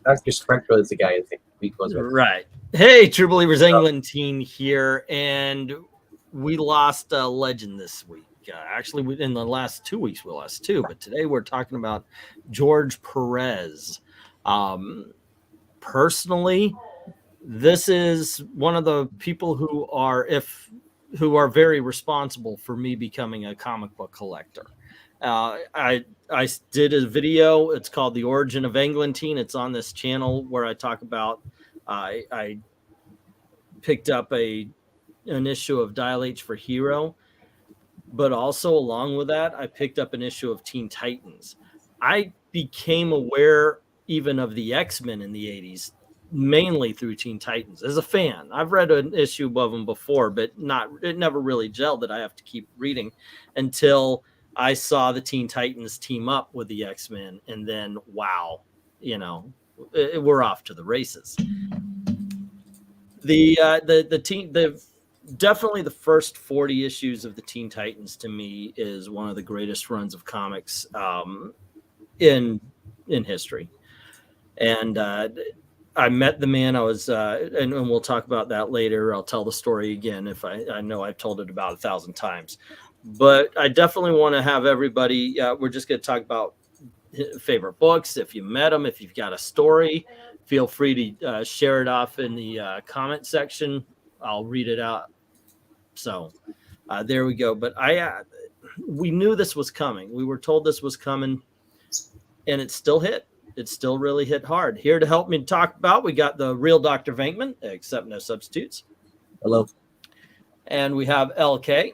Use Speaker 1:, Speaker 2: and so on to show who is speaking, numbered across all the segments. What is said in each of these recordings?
Speaker 1: Dr. Spectral is the guy I think we goes with.
Speaker 2: Right. Hey, True Believers England here, and we lost a legend this week. Actually, in the last 2 weeks, we lost two, but today we're talking about George Perez. Personally, this is one of the people who are very responsible for me becoming a comic book collector. I did a video. It's called "The Origin of Eglantine." It's on this channel where I talk about. I picked up an issue of Dial H for Hero, but also along with that, I picked up an issue of Teen Titans. I became aware even of the X-Men in the 80s, mainly through Teen Titans. As a fan, I've read an issue of them before, but it never really gelled that I have to keep reading until I saw the Teen Titans team up with the X-Men, and then wow, we're off to the races. Definitely the first 40 issues of the Teen Titans to me is one of the greatest runs of comics in history. And I met the man. I was, and we'll talk about that later. I'll tell the story again if I know I've told it about 1,000 times. But I definitely want to have everybody. We're just going to talk about favorite books. If you met them, if you've got a story, feel free to share it off in the comment section. I'll read it out. So there we go. But we knew this was coming. We were told this was coming, and it still hit. It still really hit hard. Here to help me talk about, we got the real Dr. Venkman, except no substitutes.
Speaker 1: Hello.
Speaker 2: And we have LK.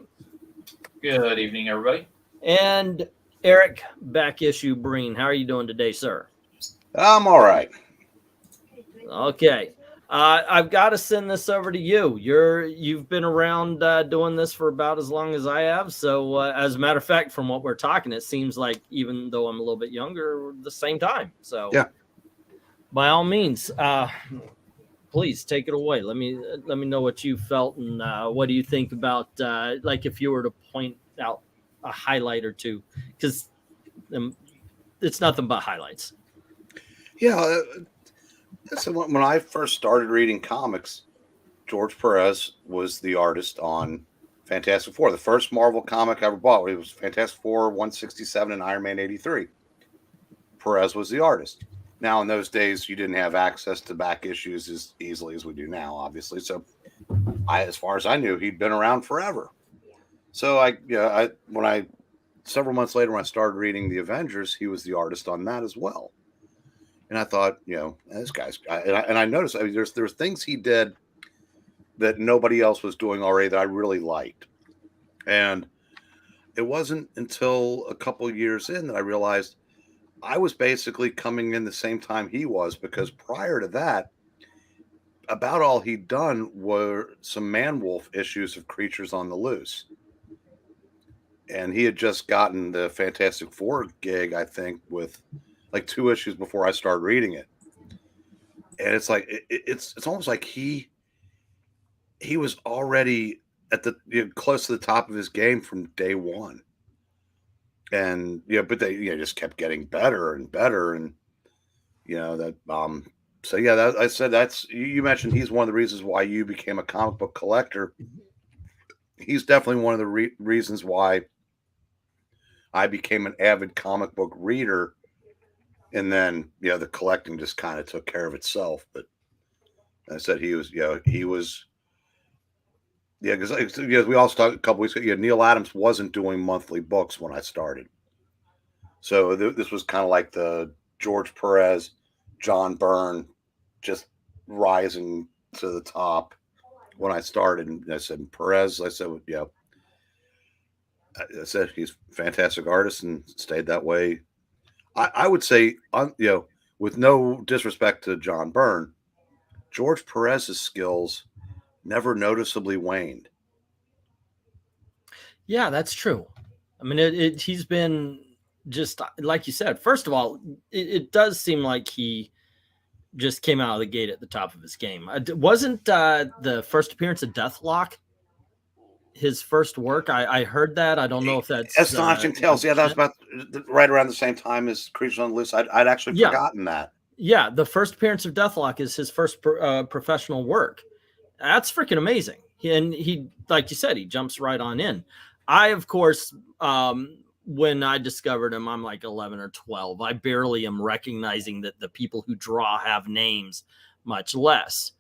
Speaker 3: Good evening, everybody.
Speaker 2: And Eric Back Issue Breen. How are you doing today, sir?
Speaker 4: I'm all right.
Speaker 2: Okay. I've got to send this over to you. You've been around doing this for about as long as I have. So as a matter of fact, from what we're talking, it seems like even though I'm a little bit younger, the same time. So
Speaker 4: yeah,
Speaker 2: by all means, please take it away. Let me know what you felt and what do you think about like if you were to point out a highlight or two, because it's nothing but highlights.
Speaker 4: Yeah. So when I first started reading comics, George Perez was the artist on Fantastic Four. The first Marvel comic I ever bought, it was Fantastic Four 167 and Iron Man 83. Perez was the artist. Now, in those days, you didn't have access to back issues as easily as we do now, obviously. So, as far as I knew, he'd been around forever. So, several months later, when I started reading the Avengers, he was the artist on that as well. And I thought, this guy's, and I noticed, there's things he did that nobody else was doing already that I really liked. And it wasn't until a couple of years in that I realized I was basically coming in the same time he was, because prior to that, about all he'd done were some Man-Wolf issues of Creatures on the Loose. And he had just gotten the Fantastic Four gig, I think, with like 2 issues before I started reading it. And it's like, it's almost like he was already at the close to the top of his game from day one. And but they just kept getting better and better, and that so yeah, I said that's, you mentioned he's one of the reasons why you became a comic book collector. He's definitely one of the reasons why I became an avid comic book reader, and then the collecting just kind of took care of itself. But I said he was because we also talked a couple weeks ago. Neil Adams wasn't doing monthly books when I started, so this was kind of like the George Perez, John Byrne, just rising to the top when I started. And I said Perez. I said I said he's a fantastic artist and stayed that way. I would say, with no disrespect to John Byrne, George Perez's skills never noticeably waned.
Speaker 2: Yeah, that's true. I mean, he's been just like you said. First of all, it does seem like he just came out of the gate at the top of his game. Wasn't the first appearance of Deathlock his first work? I heard that. I don't know if that's
Speaker 4: Astonishing Tales. Yeah, that was about right around the same time as Creatures on the Loose. I'd actually forgotten that.
Speaker 2: Yeah, the first appearance of Deathlock is his first professional work. That's freaking amazing. He, like you said, he jumps right on in. I, of course, when I discovered him, I'm like 11 or 12. I barely am recognizing that the people who draw have names, much less.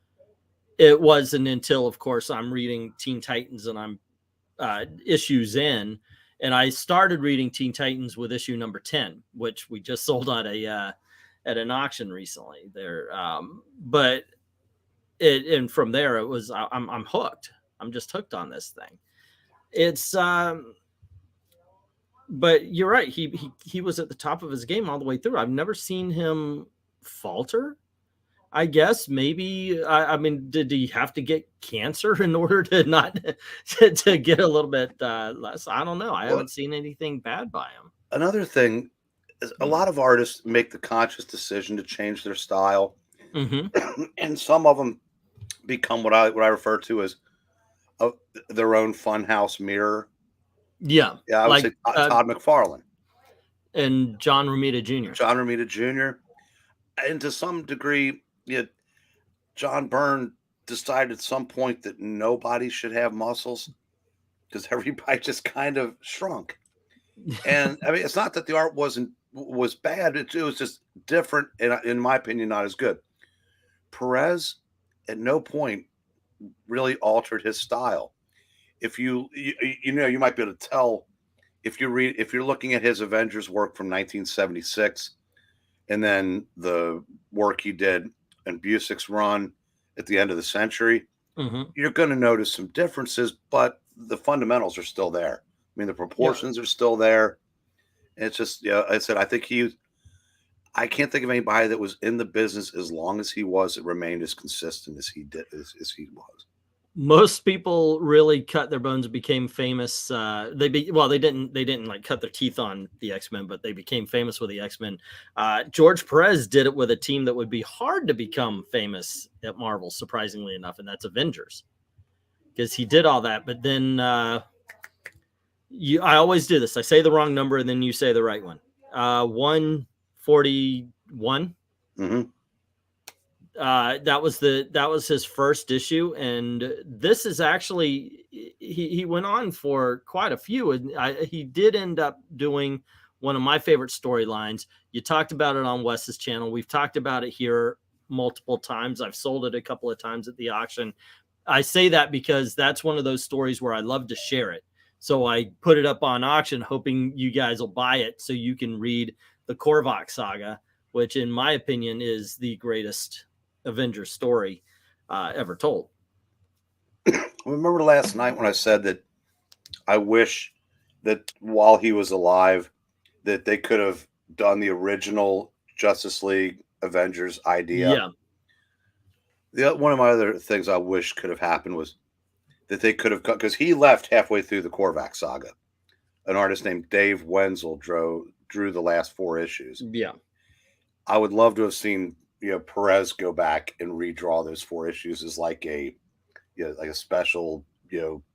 Speaker 2: It wasn't until, of course, I'm reading Teen Titans and I'm issues in, and I started reading Teen Titans with issue number 10, which we just sold at an auction recently. There, but and from there it was I'm hooked. I'm just hooked on this thing. It's but you're right. He was at the top of his game all the way through. I've never seen him falter. I guess maybe I mean, did he have to get cancer in order to not to get a little bit less? I don't know. I haven't seen anything bad by him.
Speaker 4: Another thing is a lot of artists make the conscious decision to change their style, and some of them become what I refer to as their own funhouse mirror.
Speaker 2: Yeah,
Speaker 4: I would say Todd McFarlane
Speaker 2: and John Romita Jr.
Speaker 4: John Romita Jr. And to some degree, John Byrne decided at some point that nobody should have muscles because everybody just kind of shrunk. And I mean, it's not that the art was bad; it was just different, and in my opinion, not as good. Perez at no point really altered his style. If you might be able to tell if you're looking at his Avengers work from 1976, and then the work he did in Busick's run at the end of the century, you're going to notice some differences, but the fundamentals are still there. I mean, the proportions are still there. It's just, I said, I think I can't think of anybody that was in the business as long as he was, that remained as consistent as he did, as he was.
Speaker 2: Most people really cut their bones and became famous. They didn't like cut their teeth on the X-Men, but they became famous with the X-Men. George Perez did it with a team that would be hard to become famous at Marvel, surprisingly enough, and that's Avengers, because he did all that. But then I always do this. I say the wrong number, and then you say the right one. 141. That was his first issue, and this is actually he went on for quite a few, and he did end up doing one of my favorite storylines. You talked about it on Wes's channel. We've talked about it here multiple times. I've sold it a couple of times at the auction. I say that because that's one of those stories where I love to share it. So I put it up on auction, hoping you guys will buy it so you can read the Korvac saga, which in my opinion is the greatest Avengers story ever told.
Speaker 4: Remember last night when I said that I wish that while he was alive that they could have done the original Justice League Avengers idea? One of my other things I wish could have happened was that they could have, because he left halfway through the Korvac saga. An artist named Dave Wenzel drew the last 4 issues. I would love to have seen Perez go back and redraw those 4 issues as like a special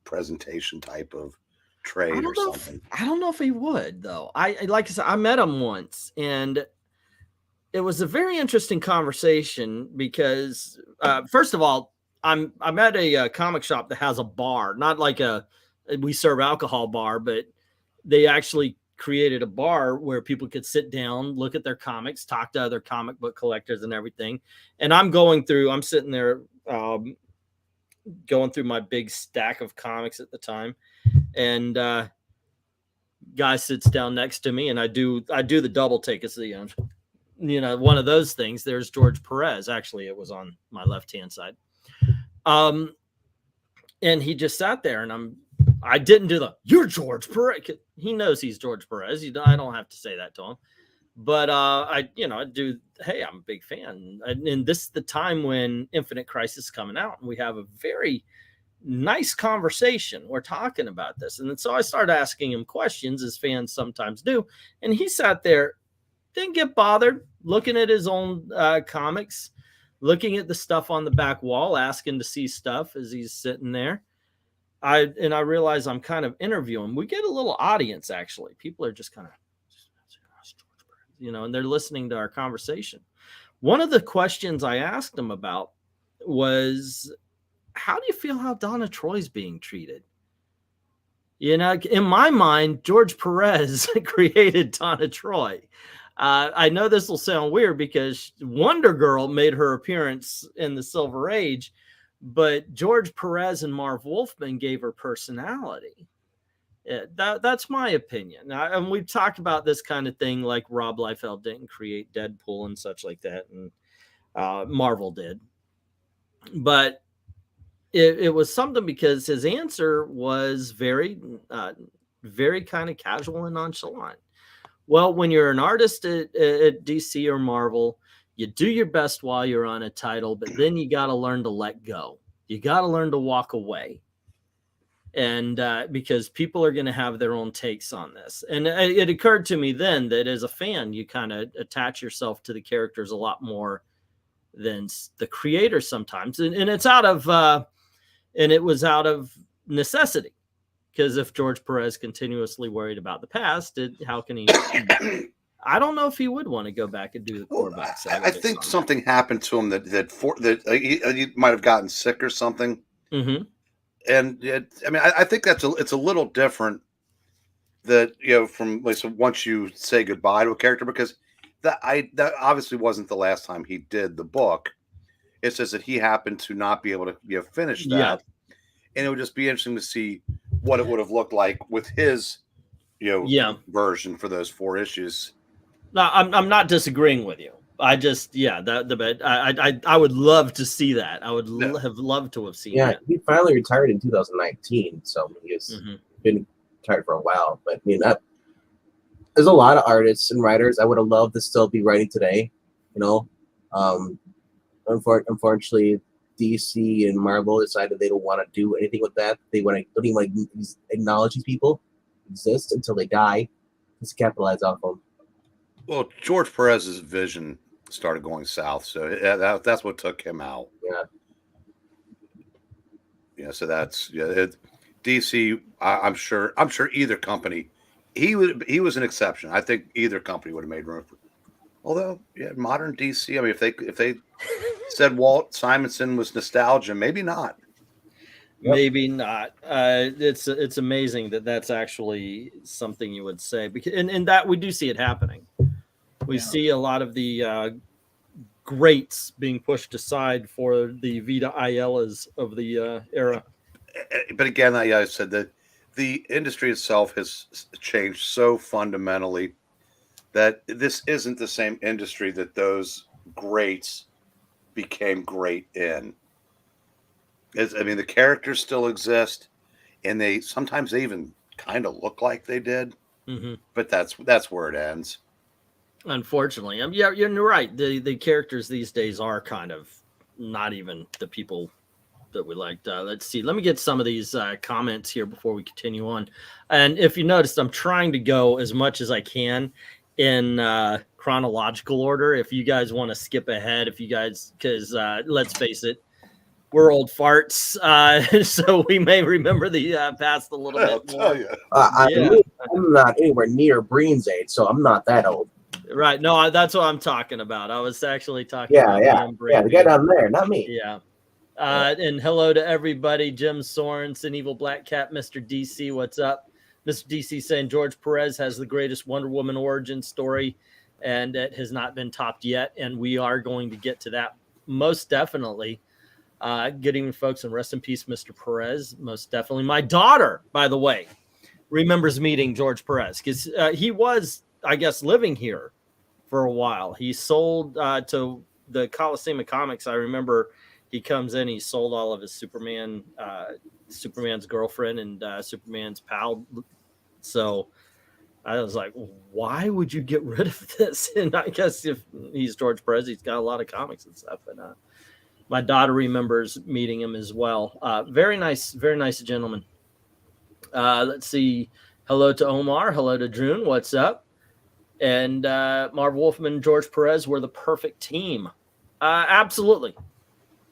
Speaker 4: presentation type of trade or something.
Speaker 2: I don't know if he would, though. Like I said, I met him once, and it was a very interesting conversation because first of all, I'm at a comic shop that has a bar, not like we serve alcohol bar, but they actually created a bar where people could sit down, look at their comics, talk to other comic book collectors and everything. And I'm sitting there going through my big stack of comics at the time. And guy sits down next to me, and I do the double take. It's the, one of those things. There's George Perez. Actually, it was on my left-hand side. And he just sat there, and I didn't do you're George Perez. He knows he's George Perez. I don't have to say that to him. But I do. Hey, I'm a big fan. And this is the time when Infinite Crisis is coming out, and we have a very nice conversation. We're talking about this. And so I started asking him questions, as fans sometimes do. And he sat there, didn't get bothered, looking at his own comics, looking at the stuff on the back wall, asking to see stuff as he's sitting there. I realize I'm kind of interviewing. We get a little audience, actually. People are just kind of, and they're listening to our conversation. one of the questions I asked him about was, how do you feel how Donna Troy's being treated? You know, in my mind, George Perez created Donna Troy. I know this will sound weird because Wonder Girl made her appearance in the Silver Age, but George Perez and Marv Wolfman gave her personality. That's my opinion. And we've talked about this kind of thing, like Rob Liefeld didn't create Deadpool and such like that, and Marvel did. But it was something because his answer was very, very kind of casual and nonchalant. Well, when you're an artist at DC or Marvel, you do your best while you're on a title, but then you got to learn to let go. You got to learn to walk away. And because people are going to have their own takes on this. And it occurred to me then that as a fan, you kind of attach yourself to the characters a lot more than the creator sometimes. And it's out of, and it was out of necessity. Because if George Perez continuously worried about the past, how can he? I don't know if he would want to go back and do the Corvette.
Speaker 4: I think something happened to him that he might have gotten sick or something.
Speaker 2: Mm-hmm.
Speaker 4: And I think it's a little different that, from like, so once you say goodbye to a character, because that obviously wasn't the last time he did the book. It's just that he happened to not be able to finish that. Yeah. And it would just be interesting to see what it would have looked like with his, version for those 4 issues.
Speaker 2: No, I'm not disagreeing with you. I just, I would love to see that. I would have loved to have seen that.
Speaker 1: He finally retired in 2019, so he's been retired for a while. But I mean, there's a lot of artists and writers I would have loved to still be writing today. Unfortunately, DC and Marvel decided they don't want to do anything with that. They don't even acknowledge these people exist until they die. Just capitalize off them.
Speaker 4: Well, George Perez's vision started going south, so that's what took him out. So that's DC. I'm sure either company. He was an exception. I think either company would have made room for. Although, modern DC. I mean, if they said Walt Simonson was nostalgia, maybe not.
Speaker 2: Maybe not. It's amazing that's actually something you would say, because and that we do see it happening. We see a lot of the greats being pushed aside for the Vita Ayelas of the era.
Speaker 4: But again, I said that the industry itself has changed so fundamentally that this isn't the same industry that those greats became great in. The characters still exist, and they sometimes even kind of look like they did. Mm-hmm. But that's where it ends.
Speaker 2: Unfortunately, you're right. The characters these days are kind of not even the people that we liked. Let's see. Let me get some of these comments here before we continue on. And if you noticed, I'm trying to go as much as I can in chronological order. If you guys want to skip ahead, because let's face it, we're old farts, so we may remember the past a little bit more.
Speaker 1: I'm not anywhere near Breen's age, so I'm not that old.
Speaker 2: Right. No, that's what I'm talking about. I was actually talking about
Speaker 1: the guy down there, not me.
Speaker 2: Yeah. And hello to everybody. Jim Sorensen, Evil Black Cat, Mr. DC, what's up? Mr. DC saying George Perez has the greatest Wonder Woman origin story, and it has not been topped yet, and we are going to get to that most definitely. Good evening, folks, and rest in peace, Mr. Perez. Most definitely. My daughter, by the way, remembers meeting George Perez because he was, I guess, living here for a while. He sold to the Coliseum of Comics. I remember he comes in, he sold all of his Superman's girlfriend and Superman's pal. So I was like, why would you get rid of this? And I guess if he's George Perez, he's got a lot of comics and stuff. And my daughter remembers meeting him as well. Very nice gentleman. Let's see. Hello to Omar. Hello to June. What's up? And Marv Wolfman and George Perez were the perfect team. Absolutely.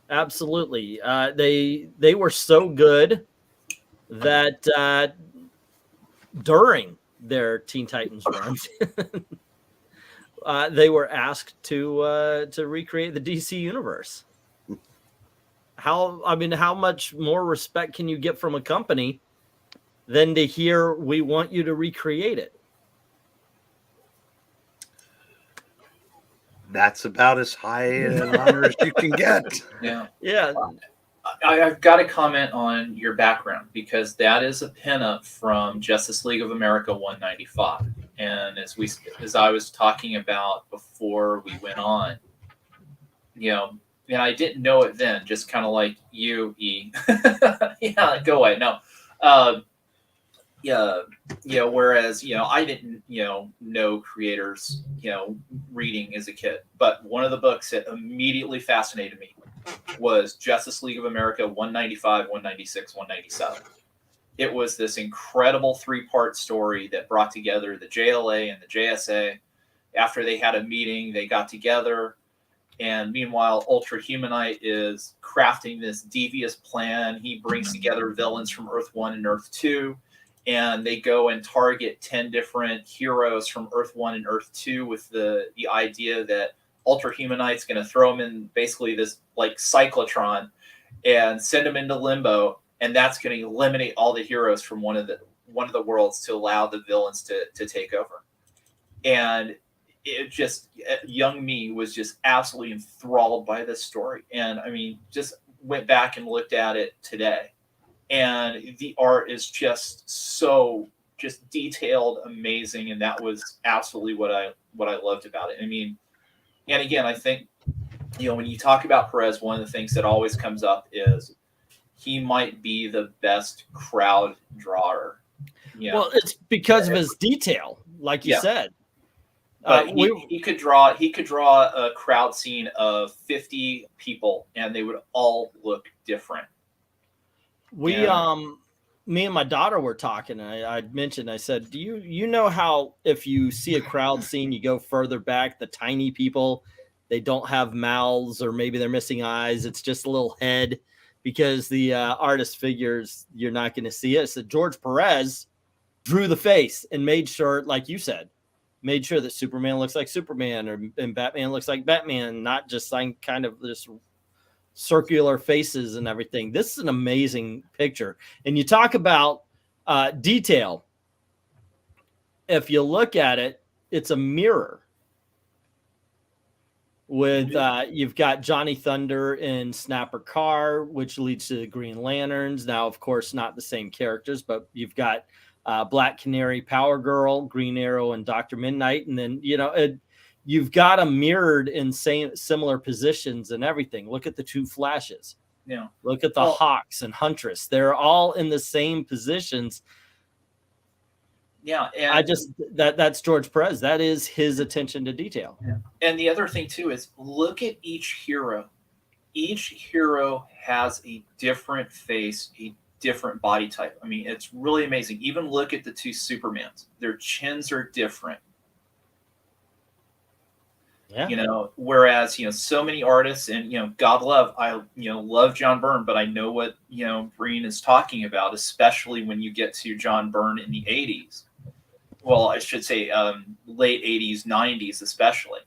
Speaker 2: They were so good that during their Teen Titans runs, they were asked to recreate the DC universe. How much more respect can you get from a company than to hear we want you to recreate it?
Speaker 4: That's about as high an honor as you can get.
Speaker 3: Yeah.
Speaker 2: Yeah.
Speaker 3: I've got to comment on your background, because that is a pinup from Justice League of America 195. And as I was talking about before we went on, and I didn't know it then, just kind of like you, E. Yeah, go away. No. Whereas, I didn't, know creators, reading as a kid. But one of the books that immediately fascinated me was Justice League of America 195, 196, 197. It was this incredible 3-part story that brought together the JLA and the JSA. After they had a meeting, they got together. And meanwhile, Ultra Humanite is crafting this devious plan. He brings together villains from Earth 1 and Earth 2. And they go and target 10 different heroes from Earth 1 and Earth 2 with the idea that Ultra Humanite's going to throw them in basically this like cyclotron and send them into limbo. And that's going to eliminate all the heroes from one of the worlds to allow the villains to take over. And it just, young me was just absolutely enthralled by this story. And I mean, just went back and looked at it today. And the art is just so just detailed, amazing. And that was absolutely what I loved about it. I mean, and again, I think, when you talk about Perez, one of the things that always comes up is he might be the best crowd drawer.
Speaker 2: Well, it's because of his detail, like you said.
Speaker 3: But he could draw a crowd scene of 50 people, and they would all look different.
Speaker 2: Me and my daughter were talking, and I mentioned, I said, do you know how if you see a crowd scene, you go further back, the tiny people, they don't have mouths, or maybe they're missing eyes. It's just a little head, because the artist figures, you're not going to see it. So George Perez drew the face and made sure, like you said, made sure that Superman looks like Superman and Batman looks like Batman, not just like kind of this circular faces and everything. This is an amazing picture. And you talk about detail. If you look at it, it's a mirror with you've got Johnny Thunder in Snapper Carr, which leads to the Green Lanterns. Now, of course, not the same characters, but you've got Black Canary, Power Girl, Green Arrow, and Dr. Midnight. And then, you've got them mirrored in similar positions and everything. Look at the two Flashes.
Speaker 3: Yeah.
Speaker 2: Look at the Hawks and Huntress. They're all in the same positions.
Speaker 3: Yeah. And
Speaker 2: that's George Perez. That is his attention to detail.
Speaker 3: Yeah. And the other thing too is look at each hero. Each hero has a different face, a different body type. I mean, it's really amazing. Even look at the two Supermans. Their chins are different.
Speaker 2: Yeah.
Speaker 3: Whereas, so many artists, and, God love, I, love John Byrne, but I know what, Breen is talking about, especially when you get to John Byrne in the 80s. Well, I should say late 80s, 90s, especially.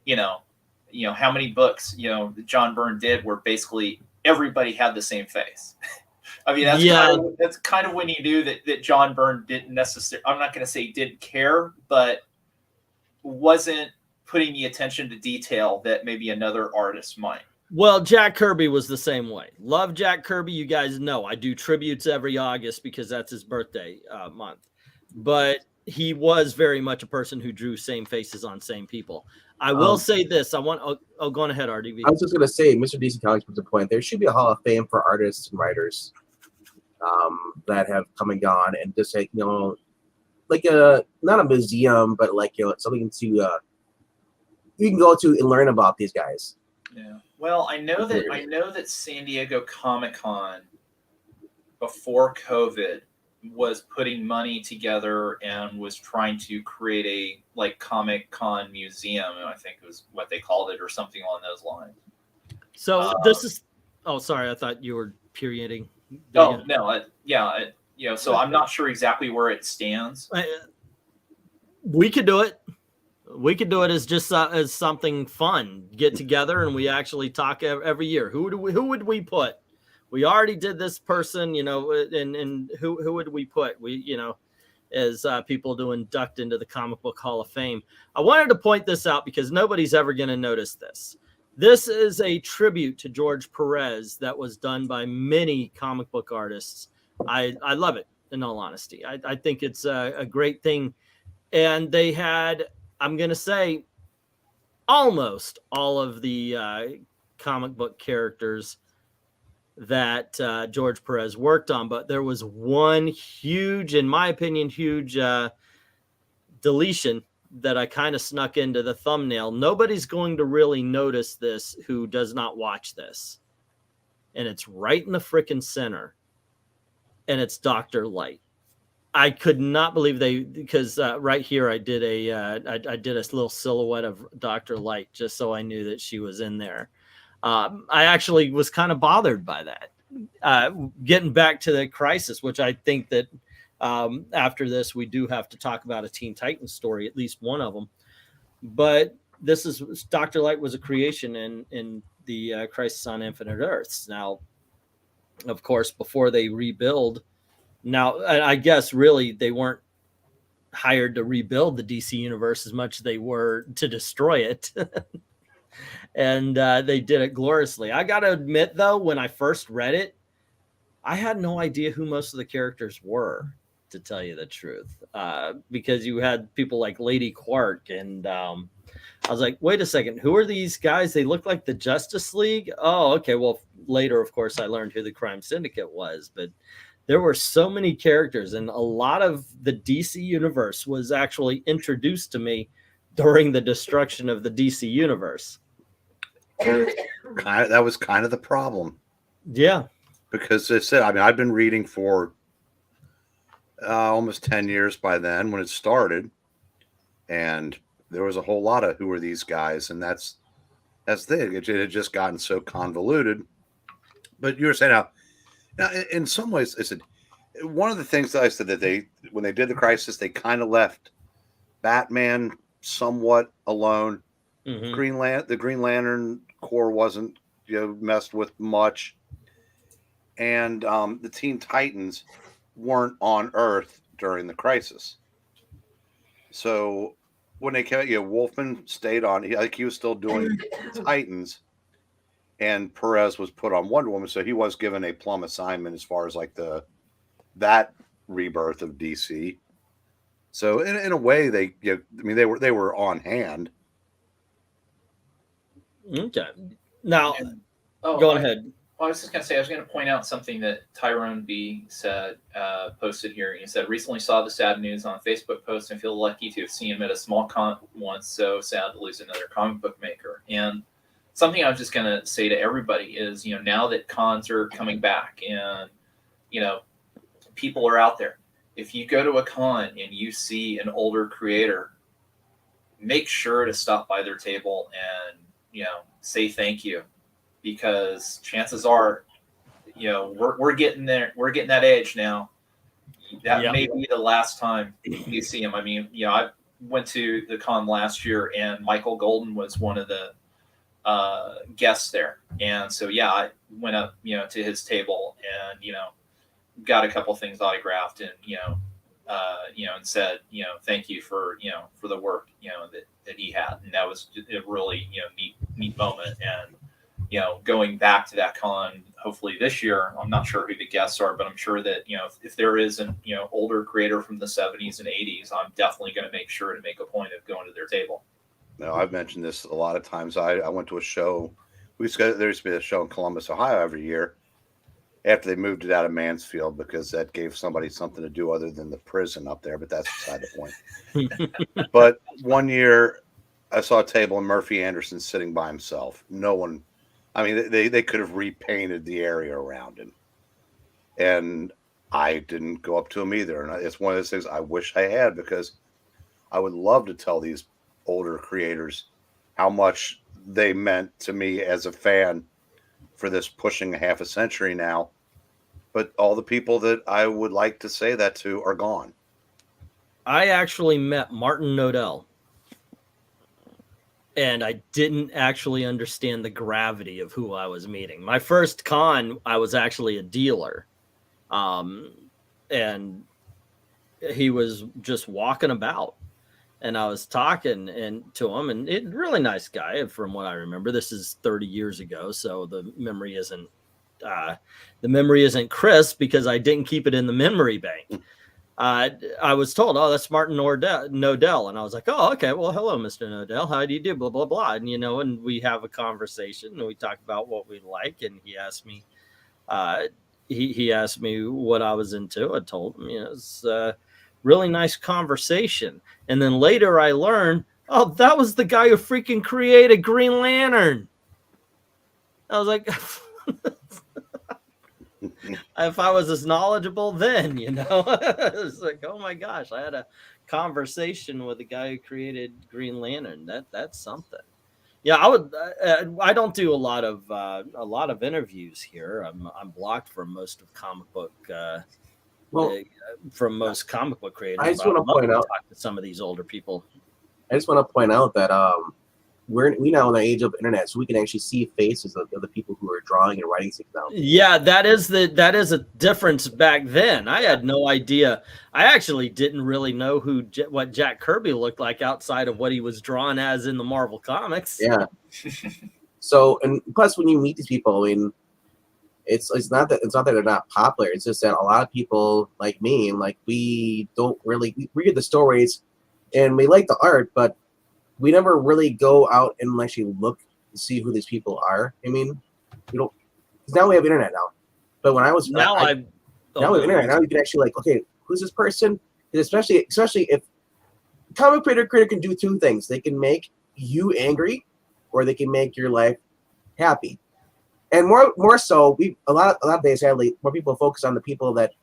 Speaker 3: How many books, John Byrne did where basically everybody had the same face. I mean, that's kind of when you knew that John Byrne didn't necessarily, I'm not going to say didn't care, but wasn't putting the attention to detail that maybe another artist might.
Speaker 2: Well, Jack Kirby was the same way. Love Jack Kirby. You guys know I do tributes every August because that's his birthday month. But he was very much a person who drew same faces on same people. I will say this. Go on ahead, RDV.
Speaker 1: I was just going to say, Mr. DC Comics puts a point. There should be a Hall of Fame for artists and writers that have come and gone, and just like, like not a museum, but like, something to you can go to and learn about these guys.
Speaker 3: Yeah. Well, I know that San Diego Comic-Con before COVID was putting money together and was trying to create a Comic-Con museum. I think it was what they called it or something along those lines.
Speaker 2: So this is, sorry. I thought you were perioding.
Speaker 3: No. So I'm not sure exactly where it stands.
Speaker 2: We could do it. We could do it as just as something fun. Get together and we actually talk every year. Who would we put? We already did this person, and who would we put? As people to induct into the Comic Book Hall of Fame. I wanted to point this out because nobody's ever going to notice this. This is a tribute to George Perez that was done by many comic book artists. I love it, in all honesty. I think it's a great thing. And they had, I'm going to say, almost all of the comic book characters that George Perez worked on, but there was one huge, in my opinion, huge deletion that I kind of snuck into the thumbnail. Nobody's going to really notice this who does not watch this. And it's right in the frickin' center. And it's Dr. Light. I could not believe because right here I did I did a little silhouette of Dr. Light just so I knew that she was in there. I actually was kind of bothered by that. Getting back to the Crisis, which I think that after this we do have to talk about a Teen Titans story, at least one of them. But this is Dr. Light was a creation in the Crisis on Infinite Earths. Now, of course, before they rebuild. Now, I guess really they weren't hired to rebuild the DC universe as much as they were to destroy it. And they did it gloriously. I got to admit, though, when I first read it, I had no idea who most of the characters were, to tell you the truth, because you had people like Lady Quark. And I was like, wait a second, who are these guys? They look like the Justice League. Oh, okay. Well, later, of course, I learned who the Crime Syndicate was, but there were so many characters, and a lot of the DC universe was actually introduced to me during the destruction of the DC universe.
Speaker 4: That was kind of the problem.
Speaker 2: Yeah.
Speaker 4: Because it said, I mean, I've been reading for almost 10 years by then when it started, and there was a whole lot of who are these guys, and that's it had just gotten so convoluted. But you were saying now, in some ways, I said one of the things that I said that when they did the Crisis, they kind of left Batman somewhat alone.
Speaker 2: Mm-hmm.
Speaker 4: The Green Lantern Corps wasn't messed with much, and the Teen Titans weren't on Earth during the Crisis. So when they came out, Wolfman stayed on. He was still doing Titans. And Perez was put on Wonder Woman, so he was given a plum assignment as far as like that rebirth of DC. So in a way, they were on hand.
Speaker 2: Okay. Now, go ahead.
Speaker 3: I was just going to say, I was going to point out something that Tyrone B said, posted here. He said, recently saw the sad news on a Facebook post and feel lucky to have seen him at a small con once. So sad to lose another comic book maker. And something I was just going to say to everybody is, now that cons are coming back and, people are out there, if you go to a con and you see an older creator, make sure to stop by their table and, say thank you, because chances are, we're getting there. We're getting that age now. That may be the last time you see him. I mean, I went to the con last year and Michael Golden was one of the guests there, and so I went up to his table and got a couple things autographed and and said thank you for for the work that he had, and that was a really neat moment. And going back to that con hopefully this year, I'm not sure who the guests are, but I'm sure that if there is an older creator from the 70s and 80s, I'm definitely going to make sure to make a point of going to their table.
Speaker 4: No, I've mentioned this a lot of times. I went to a show. There used to be a show in Columbus, Ohio every year after they moved it out of Mansfield because that gave somebody something to do other than the prison up there. But that's beside the point. But one year I saw a table and Murphy Anderson sitting by himself. No one, I mean, they could have repainted the area around him. And I didn't go up to him either. And it's one of those things I wish I had, because I would love to tell these older creators how much they meant to me as a fan for this pushing a half a century now. But all the people that I would like to say that to are gone.
Speaker 2: I actually met Martin Nodell. and I didn't actually understand the gravity of who I was meeting. My first con, I was actually a dealer, and he was just walking about, and I was talking to him, and really nice guy from what I remember. This is 30 years ago, so the memory isn't crisp because I didn't keep it in the memory bank. I was told, oh, that's Martin Nodell. And I was like, oh, okay, well, hello, Mr. Nodell. How do you do? Blah, blah, blah. And, and we have a conversation and we talk about what we like. And he asked me, he asked me what I was into. I told him, it's a really nice conversation. And then later I learned, oh, that was the guy who freaking created Green Lantern. I was like, if I was as knowledgeable then, it's like, oh my gosh, I had a conversation with the guy who created Green Lantern. That's something. Yeah, I don't do a lot of interviews here. I'm blocked from most of comic book. From most comic book creators.
Speaker 1: I just want to point out,
Speaker 2: talk to some of these older people.
Speaker 1: I just want to point out that we now in the age of internet, so we can actually see faces of the people who are drawing and writing things down.
Speaker 2: Yeah, that is a difference back then. I had no idea. I actually didn't really know what Jack Kirby looked like outside of what he was drawn as in the Marvel comics.
Speaker 1: Yeah. So, and plus when you meet these people, I mean, it's not that they're not popular. It's just that a lot of people like me, like we don't really we read the stories and we like the art, but we never really go out and actually look to see who these people are. I mean, we don't. Now we have internet now, but when I was
Speaker 2: now
Speaker 1: we have internet. Now you can actually like, okay, who's this person? And especially if comic creator can do two things: they can make you angry, or they can make your life happy. And more so, a lot of days, sadly, more people focus on the people that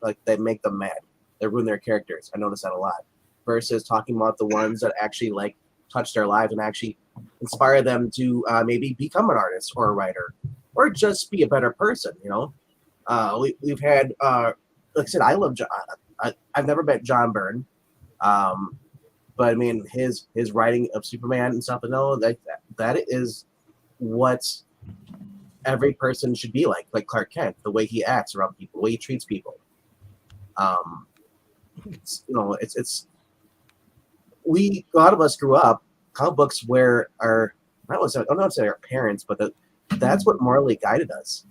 Speaker 1: make them mad, that ruin their characters. I notice that a lot, versus talking about the ones that actually like touch their lives and actually inspire them to maybe become an artist or a writer or just be a better person. We've had like I said, I love John. I've never met John Byrne, but I mean his writing of Superman and stuff. That is what every person should be like Clark Kent, the way he acts around people, the way he treats people. It's a lot of us grew up comic books where I don't know if say our parents, but that's what morally guided us,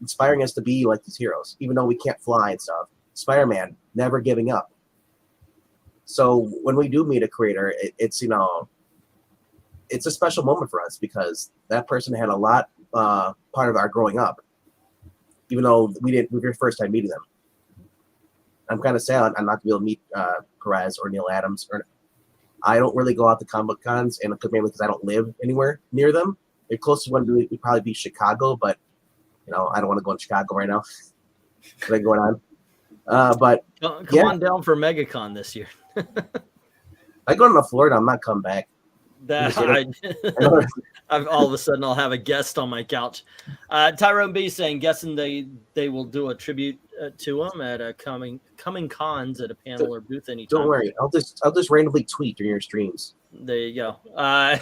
Speaker 1: inspiring us to be like these heroes, even though we can't fly and stuff. Spider-Man, never giving up. So when we do meet a creator, it's a special moment for us because that person had a lot part of our growing up, even though we were the first time meeting them. I'm kind of sad I'm not going to be able to meet Perez or Neil Adams. I don't really go out to comic book cons, and mainly because I don't live anywhere near them. The closest one would probably be Chicago, but I don't want to go in Chicago right now. What's going on? But
Speaker 2: come on down for MegaCon this year.
Speaker 1: I go to Florida, I'm not coming back.
Speaker 2: I've all of a sudden I'll have a guest on my couch. Tyrone B saying, guessing they will do a tribute to him at a coming cons at a panel or booth anytime.
Speaker 1: Don't worry, I'll just randomly tweet during your streams.
Speaker 2: There you go. I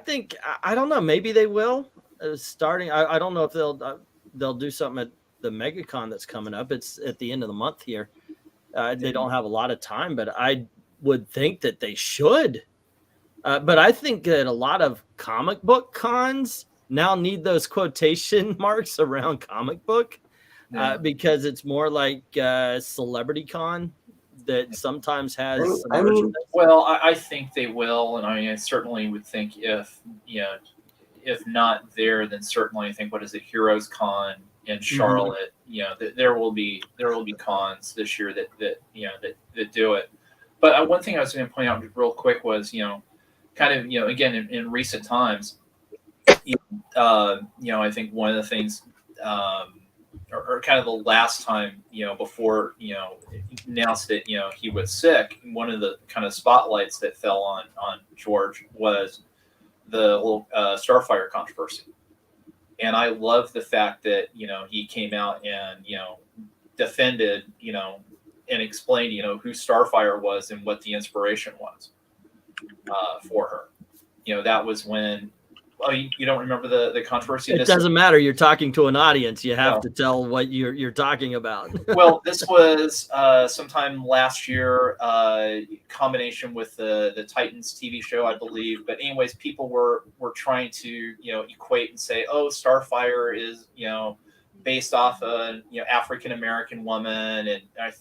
Speaker 2: think I don't know. Maybe they will. Starting, I don't know if they'll do something at the MegaCon that's coming up. It's at the end of the month here. They don't have a lot of time, but I would think that they should. But I think that a lot of comic book cons now need those quotation marks around comic book because it's more like Celebrity Con that sometimes has.
Speaker 3: I think they will, and I certainly would think if not there, then certainly I think Heroes Con in Charlotte. There will be cons this year that do it. But one thing I was going to point out real quick was, again, in recent times, I think one of the things, or kind of the last time, before, announced that, he was sick, one of the kind of spotlights that fell on George was the little Starfire controversy. And I love the fact that, he came out and, defended, and explained, who Starfire was and what the inspiration was. for her. You know, that was when. Oh, you don't remember the controversy?
Speaker 2: It doesn't matter. You're talking to an audience. You have to tell what you're talking about.
Speaker 3: Well, this was sometime last year, combination with the Titans TV show, I believe. But anyways, people were trying to equate and say, oh, Starfire is based off a African American woman, and I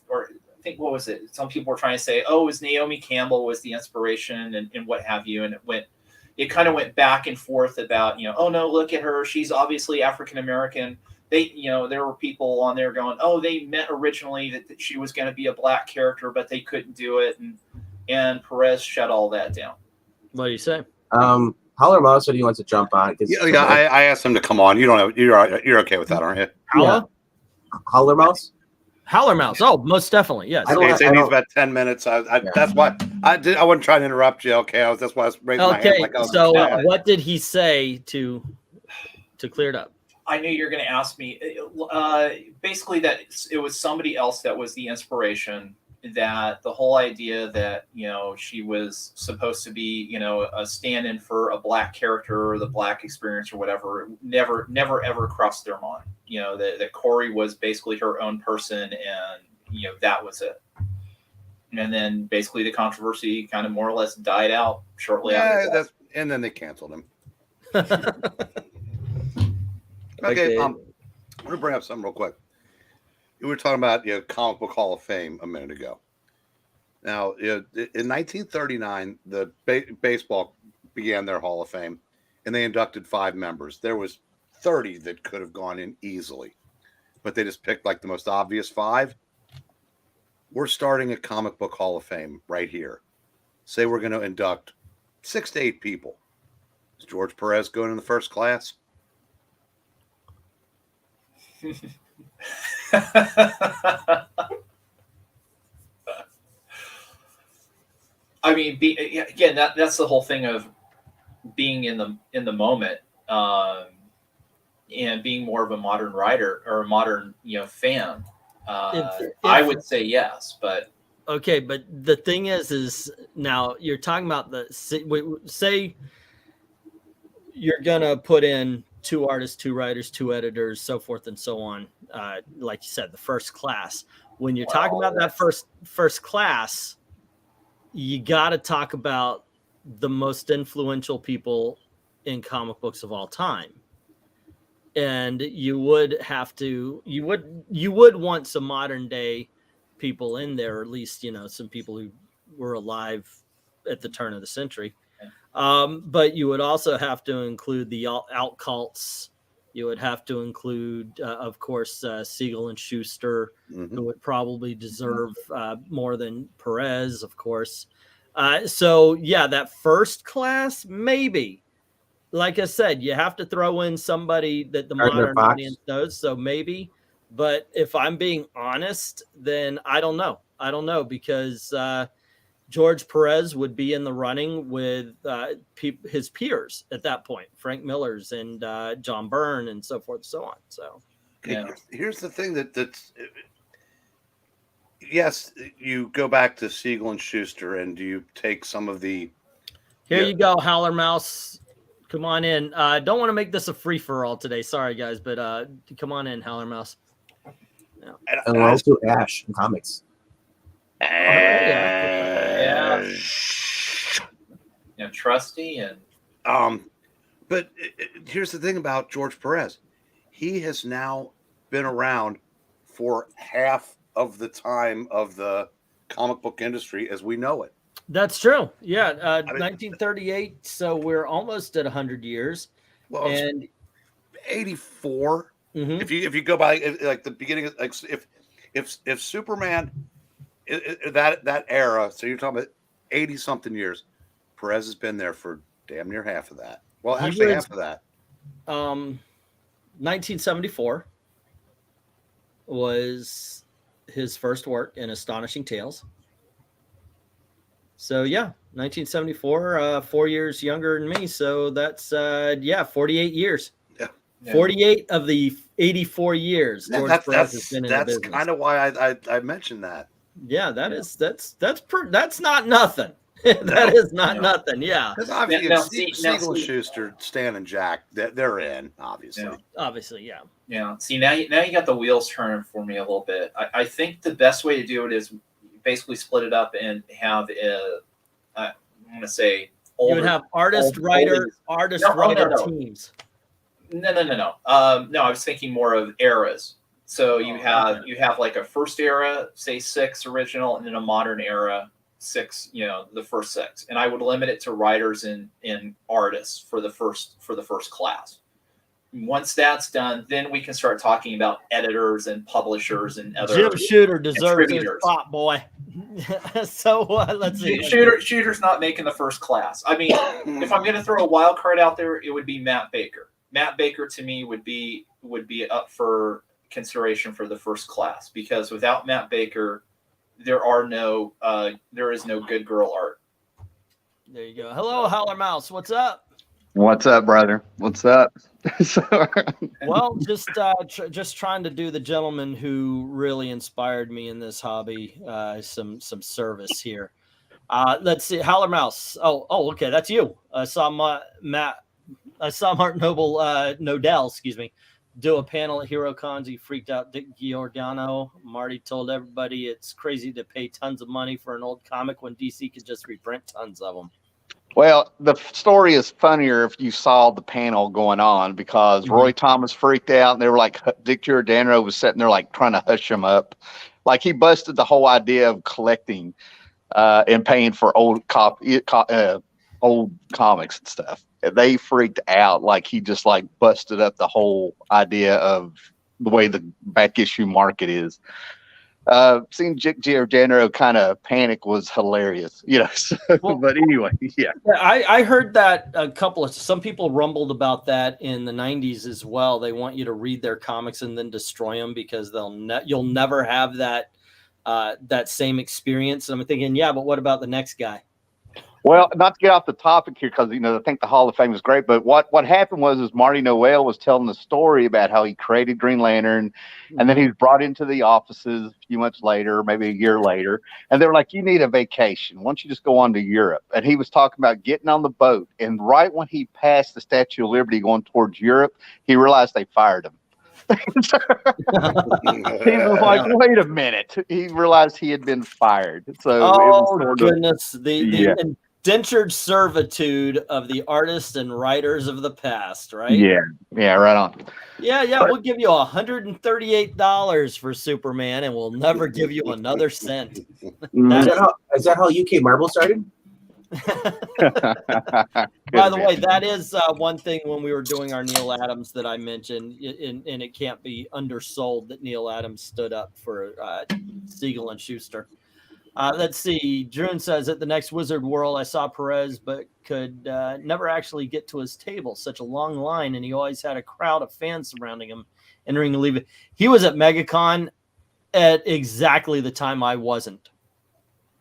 Speaker 3: think what was it? Some people were trying to say, oh, it was Naomi Campbell was the inspiration and what have you, and it kind of went back and forth about, oh no, look at her. She's obviously African American. They, there were people on there going, oh, they meant originally that she was going to be a black character, but they couldn't do it. And Perez shut all that down.
Speaker 2: What do you say?
Speaker 1: Holler Mouse said he wants to jump on.
Speaker 4: I asked him to come on. You don't have, you're okay with that, aren't you?
Speaker 2: Yeah.
Speaker 1: Howler Mouse?
Speaker 2: Howler Mouse. Oh, most definitely. Yes.
Speaker 4: Okay, so he's about 10 minutes. That's why I wasn't trying to interrupt you. Okay. That's why I was raising my hand. Like,
Speaker 2: so what did he say to clear it up?
Speaker 3: I knew you were going to ask me. Basically, that it was somebody else that was the inspiration. That the whole idea that she was supposed to be a stand-in for a black character or the black experience or whatever never ever crossed their mind. That Corey was basically her own person, and that was it. And then basically the controversy kind of more or less died out shortly after that.
Speaker 4: And then they canceled him.
Speaker 2: Okay.
Speaker 4: I'm going to bring up something real quick. We were talking about Comic Book Hall of Fame a minute ago. Now, in 1939, the baseball began their Hall of Fame, and they inducted 5 members. There was 30 that could have gone in easily, but they just picked like the most obvious 5. We're starting a Comic Book Hall of Fame right here. Say we're going to induct 6 to 8 people. Is George Perez going in the first class?
Speaker 3: I mean, again, that's the whole thing of being in the moment, and being more of a modern writer or a modern fan. I would say yes, but
Speaker 2: okay. But the thing is now you're talking about say you're gonna put in 2 artists, 2 writers, 2 editors, so forth and so on. Like you said, the first class. When you're talking about that first class, you got to talk about the most influential people in comic books of all time. And you would have to, you would want some modern day people in there, or at least, some people who were alive at the turn of the century. But you would also have to include the out cults. You would have to include, of course, Siegel and Schuster, who would probably deserve more than Perez, of course. So, yeah, that first class, maybe. Like I said, you have to throw in somebody that the modern audience knows, so maybe. But if I'm being honest, then I don't know. I don't know, because George Perez would be in the running with his peers at that point, Frank Miller's and John Byrne and so forth and so on. So,
Speaker 4: here's the thing that's yes, you go back to Siegel and Schuster, and do you take some of the?
Speaker 2: Here you go, Howler Mouse. Come on in. Don't want to make this a free for all today. Sorry, guys, but come on in, Howler Mouse.
Speaker 1: Yeah. And we're also Ash in comics.
Speaker 3: Yeah, trusty and
Speaker 4: but here's the thing about George Perez. He has now been around for half of the time of the comic book industry as we know it.
Speaker 2: That's true. Yeah, 1938. So we're almost at 100 years.
Speaker 4: Well,
Speaker 2: and
Speaker 4: 84. If you go by like the beginning, like if Superman. That era, so you're talking about 80 something years. Perez has been there for damn near half of that. Well, actually, half of that.
Speaker 2: 1974 was his first work in Astonishing Tales. So yeah, 1974, 4 years younger than me. So that's 48 years.
Speaker 4: Yeah.
Speaker 2: 48 of the 84 years.
Speaker 4: That's kind of why I mentioned that.
Speaker 2: Yeah, that's not nothing. That is not
Speaker 3: No.
Speaker 2: nothing. Yeah,
Speaker 4: Because obviously,
Speaker 3: Now,
Speaker 4: Siegel and
Speaker 3: see-
Speaker 4: Schuster, Stan and Jack, they're in, obviously.
Speaker 3: Yeah.
Speaker 2: obviously, yeah.
Speaker 3: Yeah. See, now you got the wheels turning for me a little bit. I think the best way to do it is basically split it up and have I'm going to say
Speaker 2: You
Speaker 3: older.
Speaker 2: would have artist,
Speaker 3: old-
Speaker 2: writer,
Speaker 3: older-
Speaker 2: writer
Speaker 3: no.
Speaker 2: teams.
Speaker 3: No. No, I was thinking more of eras. So you have like a first era, say 6 original, and then a modern era 6. The first 6, and I would limit it to writers and artists for the first class. Once that's done, then we can start talking about editors and publishers and other.
Speaker 2: Jim Shooter deserves his
Speaker 3: contributors.
Speaker 2: spot, boy. So let's see.
Speaker 3: Shooter's not making the first class. I mean, if I'm going to throw a wild card out there, it would be Matt Baker. Matt Baker to me would be up for consideration for the first class, because without Matt Baker, there is no good girl art.
Speaker 2: There you go. Hello, Howler Mouse. What's up?
Speaker 5: What's up, brother? What's up?
Speaker 2: Well, just trying to do the gentleman who really inspired me in this hobby some service here. Let's see, Howler Mouse. Oh, okay, that's you. I saw Mark Noble Nodell, excuse me, do a panel at HeroCons. He freaked out Dick Giordano. Marty told everybody it's crazy to pay tons of money for an old comic when DC could just reprint tons of them.
Speaker 5: Well, the story is funnier if you saw the panel going on, because Roy Thomas freaked out, and they were like, Dick Giordano was sitting there like trying to hush him up. Like, he busted the whole idea of collecting and paying for old comics and stuff. They freaked out. Like, he just like busted up the whole idea of the way the back issue market is. Seeing Dick Giordano kind of panic was hilarious, so,
Speaker 2: Well,
Speaker 5: but anyway, yeah.
Speaker 2: I heard that some people rumbled about that in the 90s as well. They want you to read their comics and then destroy them, because you'll never have that same experience. And I'm thinking, yeah, but what about the next guy?
Speaker 5: Well, not to get off the topic here, because I think the Hall of Fame is great, but what happened was Marty Noel was telling the story about how he created Green Lantern, and then he was brought into the offices a few months later, maybe a year later, and they were like, "You need a vacation. Why don't you just go on to Europe?" And he was talking about getting on the boat, and right when he passed the Statue of Liberty going towards Europe, he realized they fired him. He was like, "Wait a minute!" He realized he had been fired. So,
Speaker 2: oh goodness, the indentured servitude of the artists and writers of the past, right?
Speaker 5: Yeah, right on.
Speaker 2: Yeah, we'll give you $138 for Superman, and we'll never give you another cent.
Speaker 1: Is that how UK Marvel started?
Speaker 2: By the way, that is one thing when we were doing our Neil Adams that I mentioned, and it can't be undersold that Neil Adams stood up for Siegel and Schuster. Let's see. June says, at the next Wizard World, I saw Perez, but could never actually get to his table. Such a long line, and he always had a crowd of fans surrounding him, entering and leaving. He was at MegaCon at exactly the time I wasn't.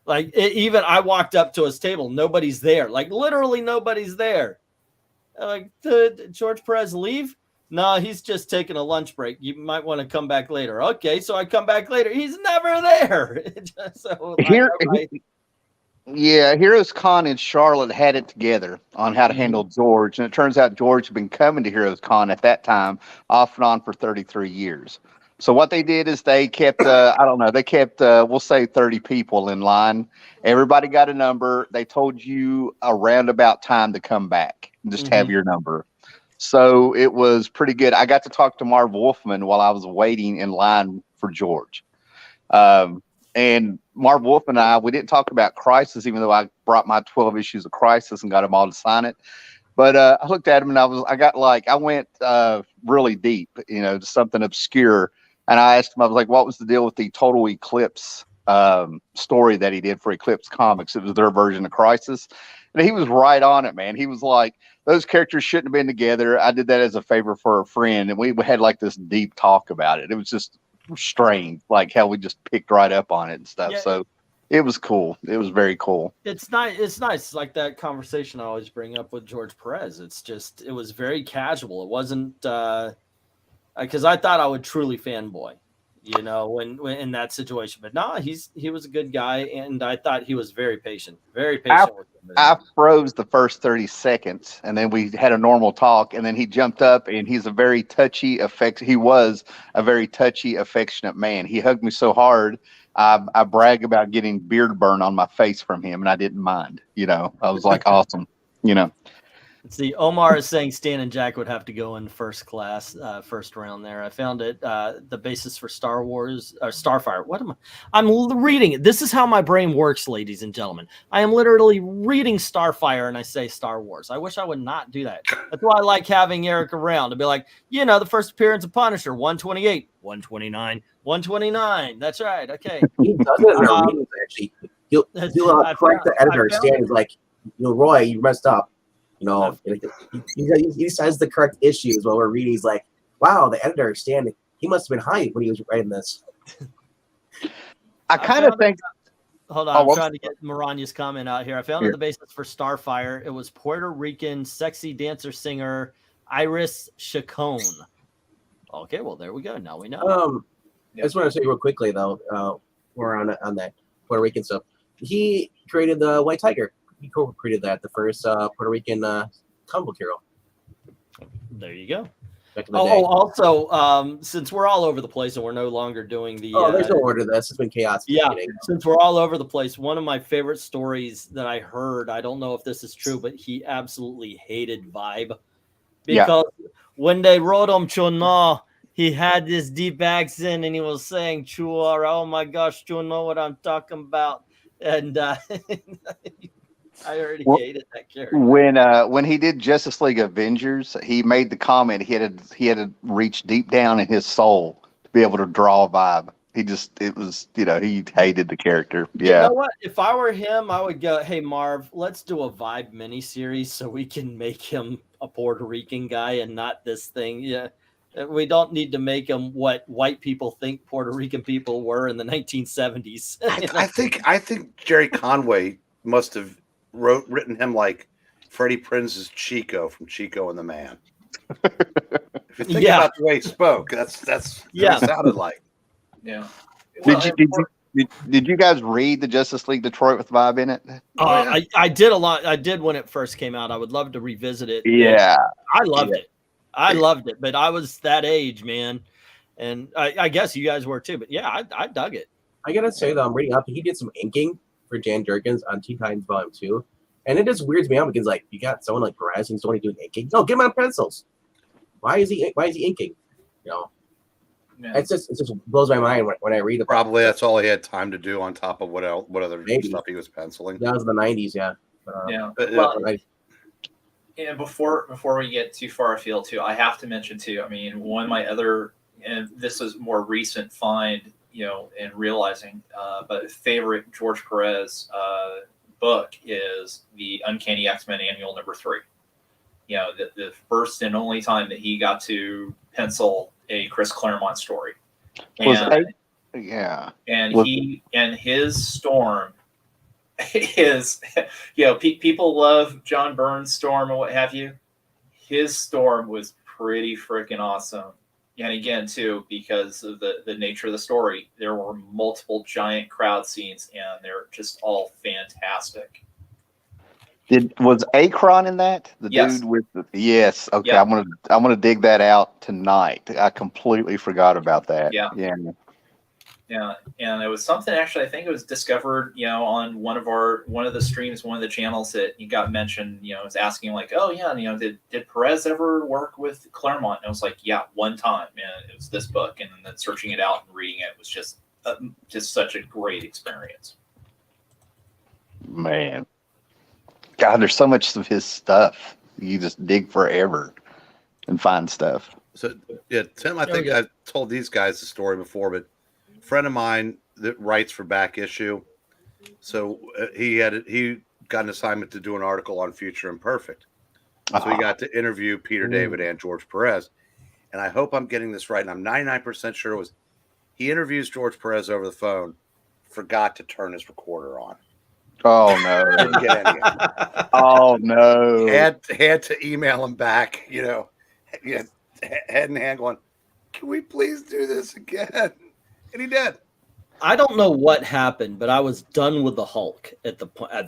Speaker 2: Like, even I walked up to his table, nobody's there. Like, literally nobody's there. Like, did George Perez leave? No, he's just taking a lunch break. You might want to come back later. Okay, so I come back later. He's never there. So,
Speaker 5: Heroes Con in Charlotte had it together on how to handle George, and it turns out George had been coming to Heroes Con at that time, off and on for 33 years. So what they did is they kept, we'll say 30 people in line. Everybody got a number. They told you a roundabout time to come back and just have your number. So it was pretty good. I got to talk to Marv Wolfman while I was waiting in line for George. And Marv Wolfman and I, we didn't talk about Crisis, even though I brought my 12 issues of Crisis and got them all to sign it. But I looked at him and I went really deep, to something obscure. And I asked him, I was like, what was the deal with the Total Eclipse story that he did for Eclipse Comics? It was their version of Crisis. And he was right on it, man. He was like, those characters shouldn't have been together. I did that as a favor for a friend. And we had like this deep talk about it. It was just strange, like how we just picked right up on it and stuff. Yeah. So it was cool. It was very cool.
Speaker 2: It's nice. It's nice. Like that conversation I always bring up with George Perez. It was very casual. It wasn't, because I thought I would truly fanboy. when in that situation. But no, he was a good guy, and I thought he was very patient with him.
Speaker 5: I froze the first 30 seconds, and then we had a normal talk, and then he jumped up, and he was a very touchy, affectionate man. He hugged me so hard. I brag about getting beard burn on my face from him, and I didn't mind. I was like, awesome.
Speaker 2: Let's see. Omar is saying Stan and Jack would have to go in first class, first round there. I found it. The basis for Star Wars or Starfire. I'm reading it. This is how my brain works, ladies and gentlemen. I am literally reading Starfire and I say Star Wars. I wish I would not do that. That's why I like having Eric around to be like, the first appearance of Punisher, 128, 129, 129. That's right. Okay.
Speaker 1: He does it in our meetings, actually. He'll correct the editor. Stan is like, Roy, you messed up. He says the correct issues while we're reading. He's like, wow, the editor, Stan, he must have been high when he was writing this.
Speaker 5: I kind of think.
Speaker 2: Hold on, I'm trying to get Marania's comment out here. I found the basis for Starfire. It was Puerto Rican sexy dancer singer Iris Chacon. Okay, well, there we go. Now we know.
Speaker 1: I just want to say real quickly, though, we're on that Puerto Rican stuff. He created the White Tiger. He co-created that, the first Puerto Rican comic book hero.
Speaker 2: There you go. Also, since we're all over the place and we're no longer doing the...
Speaker 1: there's no order to this. It's been chaos.
Speaker 2: Since we're all over the place, one of my favorite stories that I heard, I don't know if this is true, but he absolutely hated Vibe. Because when they wrote him Chuno, he had this deep accent and he was saying, Chua, oh my gosh, you know what I'm talking about. And... I already hated that character.
Speaker 5: When he did Justice League Avengers, he made the comment he had to reach deep down in his soul to be able to draw a Vibe. He hated the character. Yeah.
Speaker 2: You know what? If I were him, I would go, hey Marv, let's do a Vibe miniseries so we can make him a Puerto Rican guy and not this thing. Yeah. We don't need to make him what white people think Puerto Rican people were in the 1970s.
Speaker 4: I think Jerry Conway must have written him like Freddie Prinze's Chico from Chico and the Man. If you think about the way he spoke, that's what it sounded like.
Speaker 3: Yeah.
Speaker 5: Did you guys read the Justice League Detroit with Vibe in it?
Speaker 2: I did a lot. I did when it first came out. I would love to revisit it.
Speaker 5: Yeah,
Speaker 2: I loved it. I loved it, but I was that age, man, and I guess you guys were too. But yeah, I dug it.
Speaker 1: I gotta say though, I'm reading up. He did some inking for Jan Jurgens on Teen Titans Volume 2. And it just weirds me out because you got someone like Perez who's only doing inking. No, get him on pencils. Why is he inking? It just blows my mind when I read it.
Speaker 4: Probably that's all he had time to do on top of what other stuff he was penciling.
Speaker 1: That was the 90s, yeah.
Speaker 3: And before we get too far afield too, I have to mention too, one of my other, and this is more recent find, and realizing, but favorite George Perez book is the Uncanny X-Men Annual #3. The first and only time that he got to pencil a Chris Claremont story. And his Storm is, people love John Byrne's Storm and what have you. His Storm was pretty freaking awesome. And again, too, because of the nature of the story, there were multiple giant crowd scenes, and they're just all fantastic.
Speaker 5: Was Akron in that? Dude with the yes. Okay, yeah. I'm gonna dig that out tonight. I completely forgot about that.
Speaker 3: Yeah. And it was something actually. I think it was discovered, on one of the streams, one of the channels that you got mentioned. Was asking like, oh yeah, did Perez ever work with Claremont? And I was like, yeah, one time, and it was this book. And then searching it out and reading it was just such a great experience.
Speaker 5: Man, God, there's so much of his stuff. You just dig forever and find stuff.
Speaker 4: So yeah, Tim, I think I've told these guys the story before, but a friend of mine that writes for Back Issue, so he got an assignment to do an article on Future Imperfect. So he got to interview Peter David and George Perez. And I hope I'm getting this right, and I'm 99% sure it was he interviews George Perez over the phone, forgot to turn his recorder on.
Speaker 5: Oh no!
Speaker 4: Didn't get any of it.
Speaker 5: Oh no!
Speaker 4: Had to email him back. Head in hand, going, "Can we please do this again?" And he did.
Speaker 2: I don't know what happened, but I was done with the Hulk at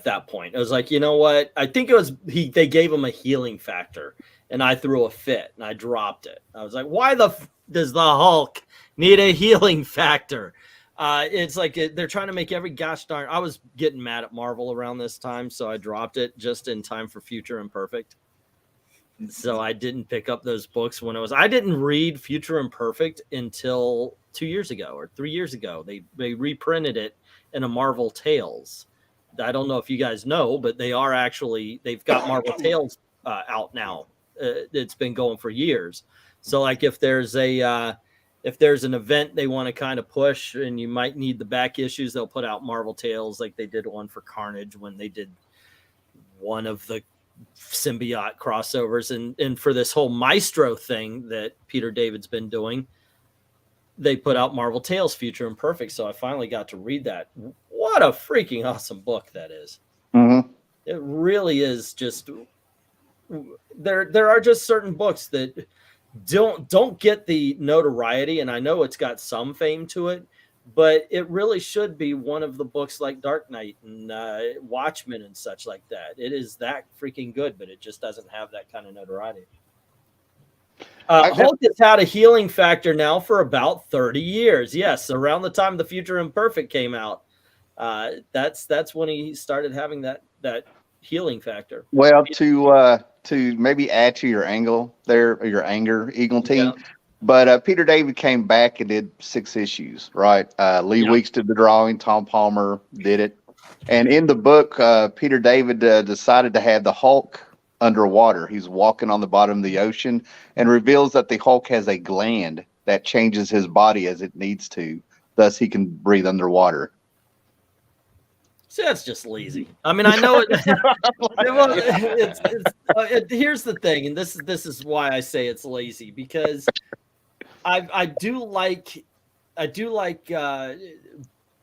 Speaker 2: that point. I was like, you know what? I think it was they gave him a healing factor, and I threw a fit and I dropped it. I was like, why does the Hulk need a healing factor? It's like they're trying to make every gosh darn. I was getting mad at Marvel around this time, so I dropped it just in time for Future Imperfect. So I didn't pick up those books when I didn't read Future Imperfect until 2 years ago or 3 years ago. They reprinted it in a Marvel Tales. I don't know if you guys know, but they've got Marvel Tales out now. It's been going for years. So like if there's an event they want to kind of push and you might need the back issues, they'll put out Marvel Tales, like they did one for Carnage when they did one of the symbiote crossovers, and for this whole Maestro thing that Peter David's been doing, they put out Marvel Tales Future Imperfect. So I finally got to read that. What a freaking awesome book that is.
Speaker 5: Mm-hmm.
Speaker 2: It really is. Just there are just certain books that don't get the notoriety, and I know it's got some fame to it, but it really should be one of the books like Dark Knight and Watchmen and such like that. It is that freaking good, but it just doesn't have that kind of notoriety. Hulk has had a healing factor now for about 30 years. Yes, around the time the Future Imperfect came out, that's when he started having that healing factor.
Speaker 5: Well, to maybe add to your angle there, or your anger, Eagle Team. Yeah. But Peter David came back and did 6 issues, right? Lee Weeks did the drawing. Tom Palmer did it. And in the book, Peter David decided to have the Hulk underwater. He's walking on the bottom of the ocean and reveals that the Hulk has a gland that changes his body as it needs to. Thus, he can breathe underwater.
Speaker 2: See, that's just lazy. I mean, I know it. Here's the thing, and this is why I say it's lazy, because I do like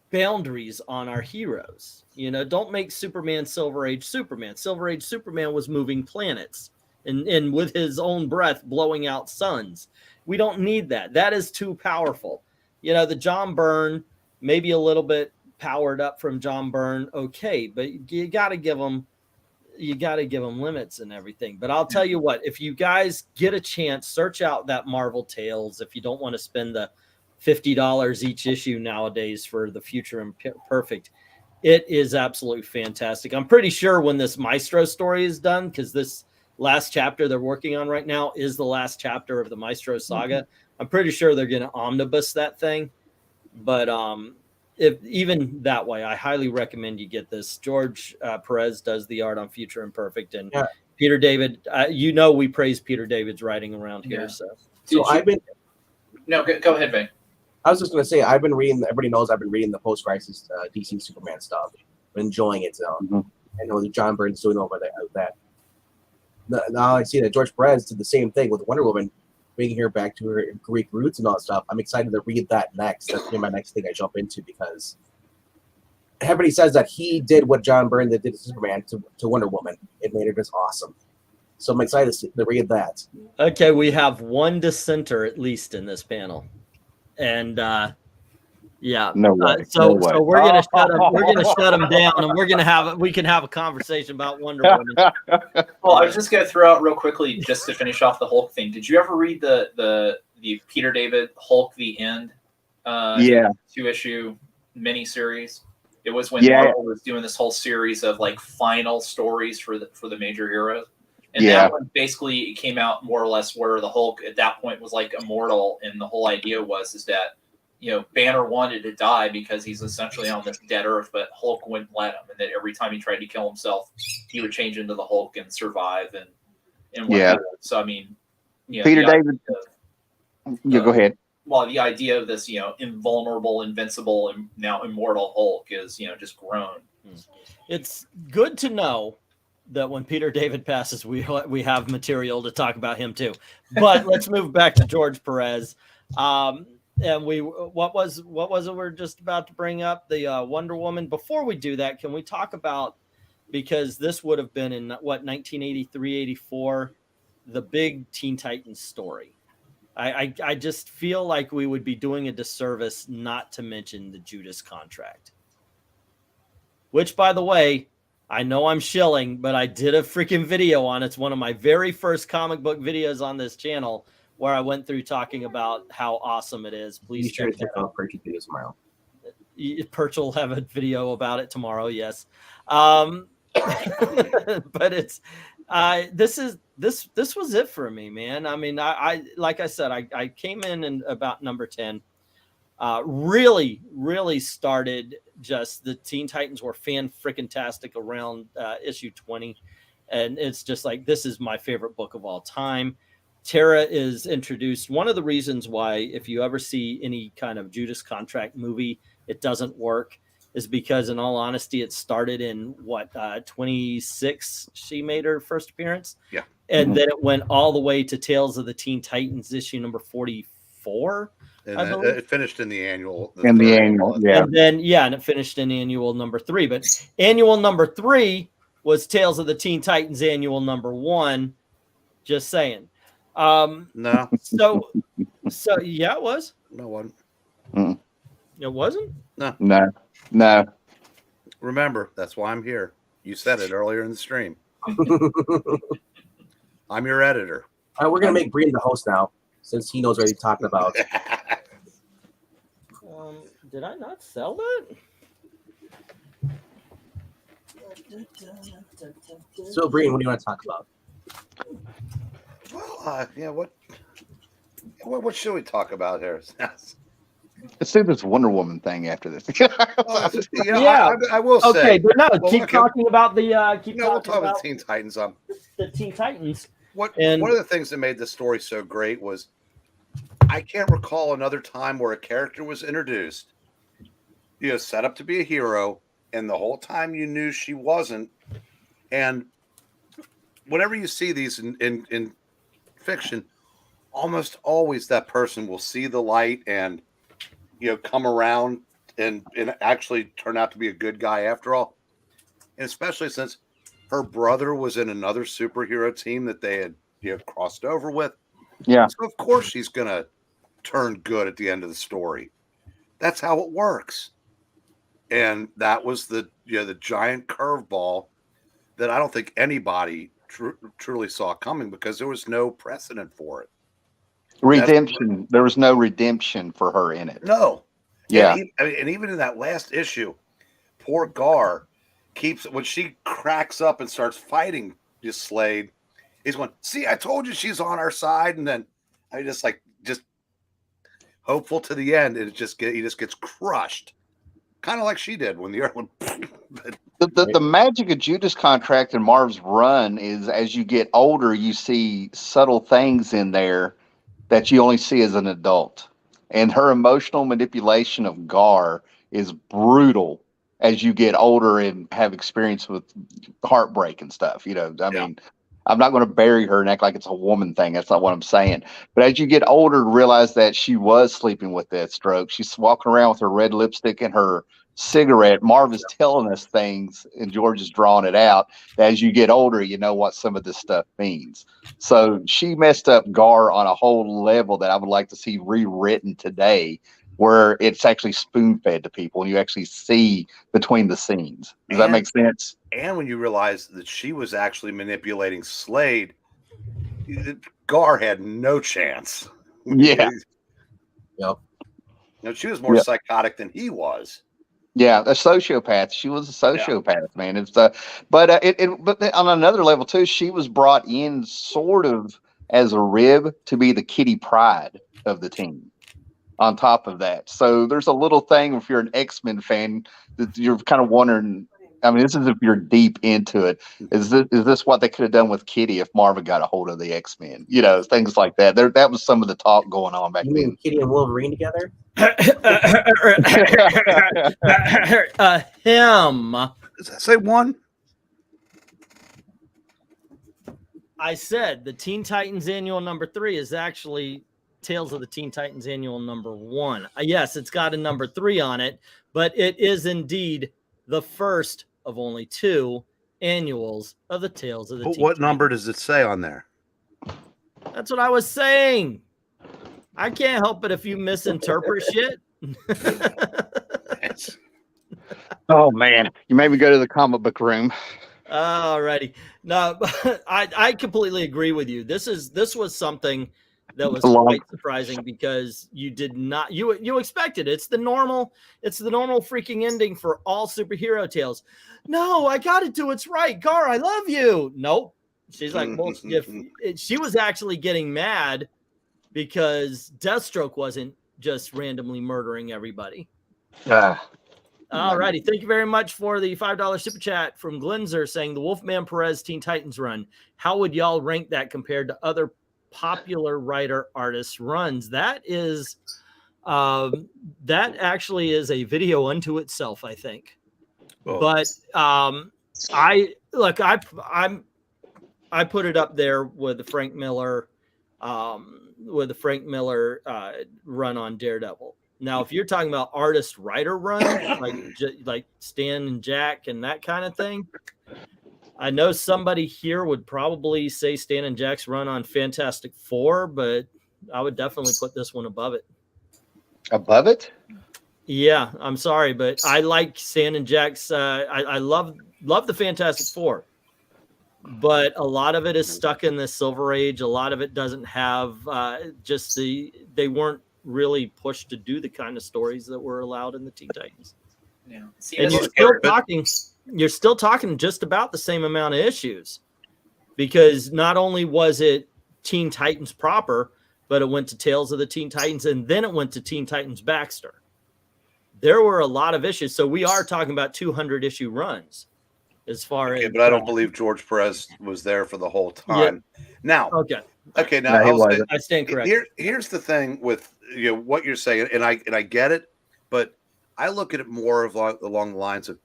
Speaker 2: boundaries on our heroes. You know, don't make Superman Silver Age Superman. Silver Age Superman was moving planets and with his own breath blowing out suns. We don't need that. That is too powerful. You know, the John Byrne, maybe a little bit powered up from John Byrne, okay, but you got to give them limits and everything. But I'll tell you what, if you guys get a chance, search out that Marvel Tales. If you don't want to spend the $50 each issue nowadays for the Future Imperfect, it is absolutely fantastic. I'm pretty sure when this Maestro story is done, because this last chapter they're working on right now is the last chapter of the Maestro saga. I'm pretty sure they're going to omnibus that thing. But if even that way, I highly recommend you get this. George Perez does the art on Future Imperfect, and Peter David. We praise Peter David's writing around here.
Speaker 3: Go ahead, Ben.
Speaker 1: I was just going to say, I've been reading. Everybody knows I've been reading the post-crisis DC Superman stuff. Been enjoying it. So I know that John Byrne's doing over that. Now I see that George Perez did the same thing with Wonder Woman, bringing her back to her Greek roots and all that stuff. I'm excited to read that next. That's gonna be my next thing I jump into, because everybody says that he did what John Byrne did to Superman to Wonder Woman. It made her just awesome. So I'm excited to read that.
Speaker 2: Okay, we have one dissenter at least in this panel, and so we're gonna shut him down, and we can have a conversation about Wonder Woman.
Speaker 3: Well, I was just gonna throw out real quickly, just to finish off the Hulk thing. Did you ever read the Peter David Hulk the End 2-issue miniseries? It was when Marvel was doing this whole series of like final stories for the major heroes. And that one basically came out more or less where the Hulk at that point was like immortal, and the whole idea was that Banner wanted to die because he's essentially on this dead Earth, but Hulk wouldn't let him, and that every time he tried to kill himself, he would change into the Hulk and survive and whatever. So I mean,
Speaker 5: Peter David. Go ahead.
Speaker 3: Well, the idea of this, invulnerable, invincible, and now immortal Hulk is, just grown.
Speaker 2: It's good to know that when Peter David passes, we have material to talk about him too. But let's move back to George Perez. And what was it we're just about to bring up? The Wonder Woman. Before we do that, can we talk about, because this would have been in 1983, 84, the big Teen Titans story. I just feel like we would be doing a disservice not to mention the Judas Contract. Which, by the way, I know I'm shilling, but I did a freaking video on it. It's one of my very first comic book videos on this channel where I went through talking about how awesome it is. Please
Speaker 1: Be sure to
Speaker 2: check
Speaker 1: check
Speaker 2: that out.
Speaker 1: out Perch's video tomorrow.
Speaker 2: Perch will have a video about it tomorrow. Yes. But it's this was it for me, man. I mean, I like I said, I came in about number 10. Really started just the Teen Titans were fan-freaking-tastic around issue 20. And it's just like, this is my favorite book of all time. Tara is introduced. One of the reasons why, if you ever see any kind of Judas Contract movie, it doesn't work is because, in all honesty, it started in 26 she made her first appearance.
Speaker 4: Yeah.
Speaker 2: And then it went all the way to Tales of the Teen Titans issue number 44.
Speaker 4: And
Speaker 2: I
Speaker 4: then
Speaker 2: believe.
Speaker 4: it finished in the annual.
Speaker 5: In the
Speaker 4: third
Speaker 5: annual,
Speaker 4: one.
Speaker 5: yeah.
Speaker 2: And then, and it finished in annual number 3. But annual number 3 was Tales of the Teen Titans annual number 1. Just saying.
Speaker 4: No,
Speaker 2: So yeah, it was.
Speaker 4: no one.
Speaker 2: It wasn't?
Speaker 5: No.
Speaker 4: Remember, that's why I'm here. You said it earlier in the stream. I'm your editor.
Speaker 1: All right, we're gonna make Breen the host now, since he knows what he's talking about.
Speaker 2: Did I not sell that?
Speaker 1: So, Breen, what do you want to talk about?
Speaker 4: Well, yeah. What should we talk about here?
Speaker 5: Let's do this Wonder Woman thing after this.
Speaker 4: I will say.
Speaker 2: Okay, but no,
Speaker 4: well,
Speaker 2: keep
Speaker 4: okay.
Speaker 2: talking about the
Speaker 4: We'll talk about Teen Titans.
Speaker 2: The Teen Titans.
Speaker 4: One
Speaker 2: And-
Speaker 4: of the things that made the story so great was I can't recall another time where a character was introduced, set up to be a hero, and the whole time you knew she wasn't. And whenever you see these in fiction, almost always that person will see the light and come around and actually turn out to be a good guy after all. And especially since her brother was in another superhero team that they had crossed over with.
Speaker 5: Yeah.
Speaker 4: So of course she's gonna turn good at the end of the story. That's how it works. And that was the giant curveball that I don't think anybody truly saw coming, because there was no precedent for it.
Speaker 5: Redemption. There was no redemption for her in it.
Speaker 4: No.
Speaker 5: Yeah.
Speaker 4: And even in that last issue, poor Gar when she cracks up and starts fighting Slade, he's going, see, I told you she's on our side. And then I just hopeful to the end. And he just gets crushed. Kind of like she did when the earth went.
Speaker 5: The magic of Judas Contract and Marv's run is, as you get older, you see subtle things in there that you only see as an adult. And her emotional manipulation of Gar is brutal as you get older and have experience with heartbreak and stuff. I mean, I'm not going to bury her and act like it's a woman thing. That's not what I'm saying. But as you get older, realize that she was sleeping with Deathstroke. She's walking around with her red lipstick and her cigarette. Marv is telling us things, and George is drawing it out. As you get older, you know what some of this stuff means. So she messed up Gar on a whole level that I would like to see rewritten today, where it's actually spoon-fed to people and you actually see between the scenes. Does that make sense?
Speaker 4: And when you realize that she was actually manipulating Slade, Gar had no chance.
Speaker 5: Yeah.
Speaker 1: Yep.
Speaker 4: She was more psychotic than he was.
Speaker 5: Yeah, a sociopath. She was a sociopath, man. It's but on another level too, she was brought in sort of as a rib to be the Kitty Pryde of the team. On top of that, so there's a little thing, if you're an X-Men fan, that you're kind of wondering. I mean, this is if you're deep into it. Is this what they could have done with Kitty if Marvin got a hold of the X-Men? Things like that. That was some of the talk going on back
Speaker 1: You
Speaker 5: then.
Speaker 1: mean Kitty and Wolverine together?
Speaker 2: Him.
Speaker 4: Does that say one?
Speaker 2: I said the Teen Titans annual number 3 is actually Tales of the Teen Titans annual number 1. Yes, it's got a number 3 on it, but it is indeed the first of only 2 annuals of the Tales of the Teen
Speaker 4: What
Speaker 2: Titans.
Speaker 4: number does it say on there?
Speaker 2: That's what I was saying. I can't help it if you misinterpret shit.
Speaker 5: Oh man, you made me go to the comic book room.
Speaker 2: Alrighty. No, I completely agree with you. This was something that was
Speaker 5: Long-
Speaker 2: quite surprising because you did not you expected it. It's the normal freaking ending for all superhero tales. No, I got to do it's right. Gar, I love you. Nope. She's like, well, she was actually getting mad because Deathstroke wasn't just randomly murdering everybody. All righty. Thank you very much for the $5 super chat from Glenzer saying the Wolfman Perez Teen Titans run. How would y'all rank that compared to other popular writer artists runs? That is that actually is a video unto itself, I think.
Speaker 4: Oh.
Speaker 2: But I put it up there with the Frank Miller run on Daredevil. Now, if you're talking about artist writer run, like Stan and Jack and that kind of thing, I know somebody here would probably say Stan and Jack's run on Fantastic Four, but I would definitely put this one above it.
Speaker 5: Above it?
Speaker 2: Yeah, I'm sorry, but I like Stan and Jack's. I love the Fantastic Four, but a lot of it is stuck in the Silver Age. A lot of it doesn't have they weren't really pushed to do the kind of stories that were allowed in the Teen Titans.
Speaker 3: Yeah. See,
Speaker 2: And you're still talking just about the same amount of issues, because not only was it Teen Titans proper, but it went to Tales of the Teen Titans, and then it went to Teen Titans Baxter. There were a lot of issues. So we are talking about 200 issue runs as far as.
Speaker 4: But I don't believe George Perez was there for the whole time. Yeah. Now,
Speaker 2: okay.
Speaker 4: Now
Speaker 2: I stand corrected.
Speaker 4: Here's the thing with what you're saying, and I get it, but I look at it more of along the lines of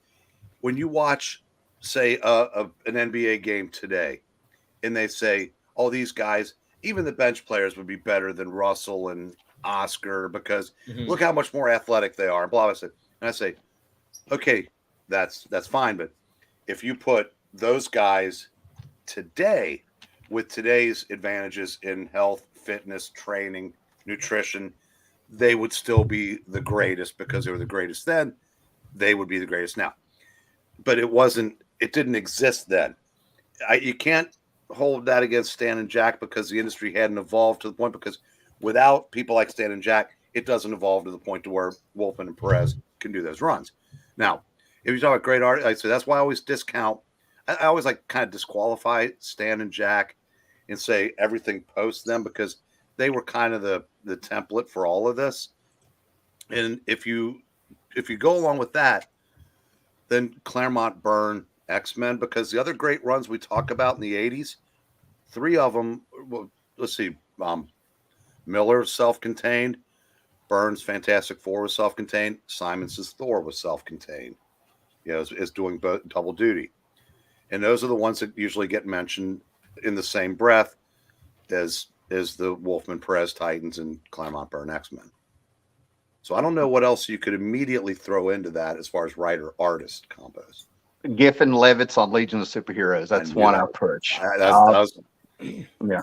Speaker 4: when you watch, say, an NBA game today, and they say, "Oh, these guys, even the bench players, would be better than Russell and Oscar because look how much more athletic they are." Blah blah. And I say, okay, that's fine, but if you put those guys today with today's advantages in health, fitness, training, nutrition, they would still be the greatest because they were the greatest then. They would be the greatest now. But it didn't exist then. You can't hold that against Stan and Jack because the industry hadn't evolved to the point, because without people like Stan and Jack, it doesn't evolve to the point to where Wolfman and Perez can do those runs. Now, if you talk about great art, I say that's why I always discount. I always kind of disqualify Stan and Jack and say everything post them, because they were kind of the template for all of this. And if you go along with that, then Claremont Byrne X-Men, because the other great runs we talk about in the 80s, 3 of them, well, let's see, Miller self-contained, Byrne's Fantastic Four was self-contained, Simons's Thor was self-contained, is doing both double duty. And those are the ones that usually get mentioned in the same breath as the Wolfman Perez Titans and Claremont Byrne X-Men. So I don't know what else you could immediately throw into that as far as writer-artist combos.
Speaker 5: Giffen Levitt's on Legion of Superheroes. That's one approach. Yeah.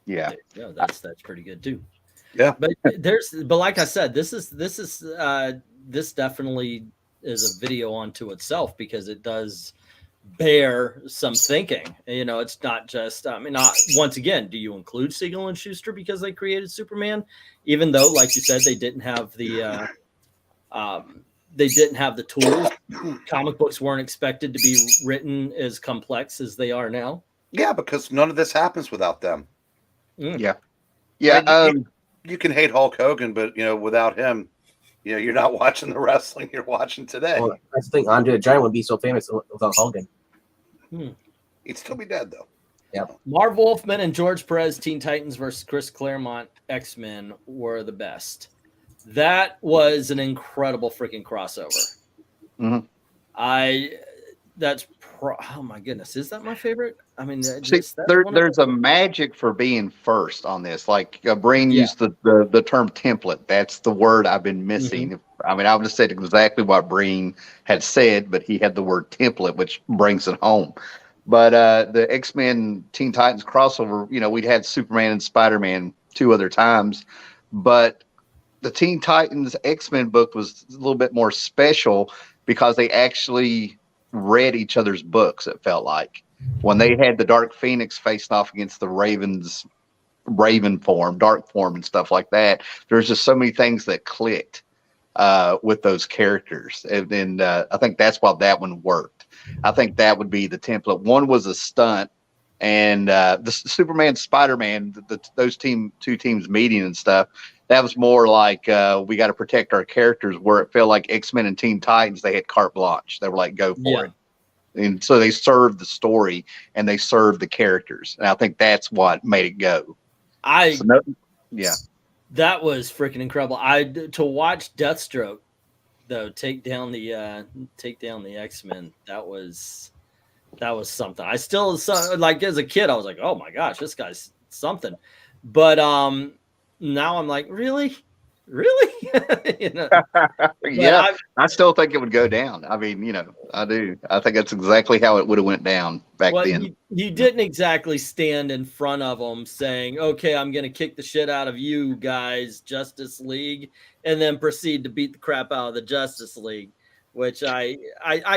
Speaker 2: Yeah, that's pretty good too.
Speaker 5: Yeah.
Speaker 2: But like I said, this definitely is a video unto itself, because it does bear some thinking. It's not just once again, do you include Siegel and Schuster because they created Superman, even though, like you said, they didn't have the tools. Comic books weren't expected to be written as complex as they are now.
Speaker 4: Yeah, because none of this happens without them.
Speaker 5: Yeah.
Speaker 4: You can hate Hulk Hogan, but without him, you're not watching the wrestling you're watching today.
Speaker 1: Well, I think Andre the Giant would be so famous without Hogan.
Speaker 4: He'd still be dead, though.
Speaker 1: Yeah.
Speaker 2: Marv Wolfman and George Perez Teen Titans versus Chris Claremont X-Men were the best. That was an incredible freaking crossover.
Speaker 5: Mm-hmm.
Speaker 2: Oh my goodness, is that my favorite? I mean,
Speaker 5: there's a magic for being first on this. Like Breen used the term template. That's the word I've been missing. Mm-hmm. I mean, I would have said exactly what Breen had said, but he had the word template, which brings it home. But the X-Men Teen Titans crossover, we'd had Superman and Spider-Man 2 other times, but the Teen Titans X-Men book was a little bit more special because they actually read each other's books. It felt like when they had the Dark Phoenix facing off against the Raven form, Dark form, and stuff like that. There's just so many things that clicked with those characters, and I think that's why that one worked. I think that would be the template. One was a stunt, and the Superman, Spider-Man, those two teams meeting and stuff. That was more like we got to protect our characters. Where it felt like X-Men and Teen Titans, they had carte blanche. They were like, go for it. And so they served the story and they served the characters. And I think that's what made it go. That
Speaker 2: was freaking incredible. To watch Deathstroke though take down the X-Men. That was something. I still like as a kid, I was like, oh my gosh, this guy's something. But now I'm like, really?
Speaker 5: Yeah, I still think it would go down. I mean, I do. I think that's exactly how it would have went down back then.
Speaker 2: You didn't exactly stand in front of them saying, okay, I'm going to kick the shit out of you guys, Justice League, and then proceed to beat the crap out of the Justice League, which I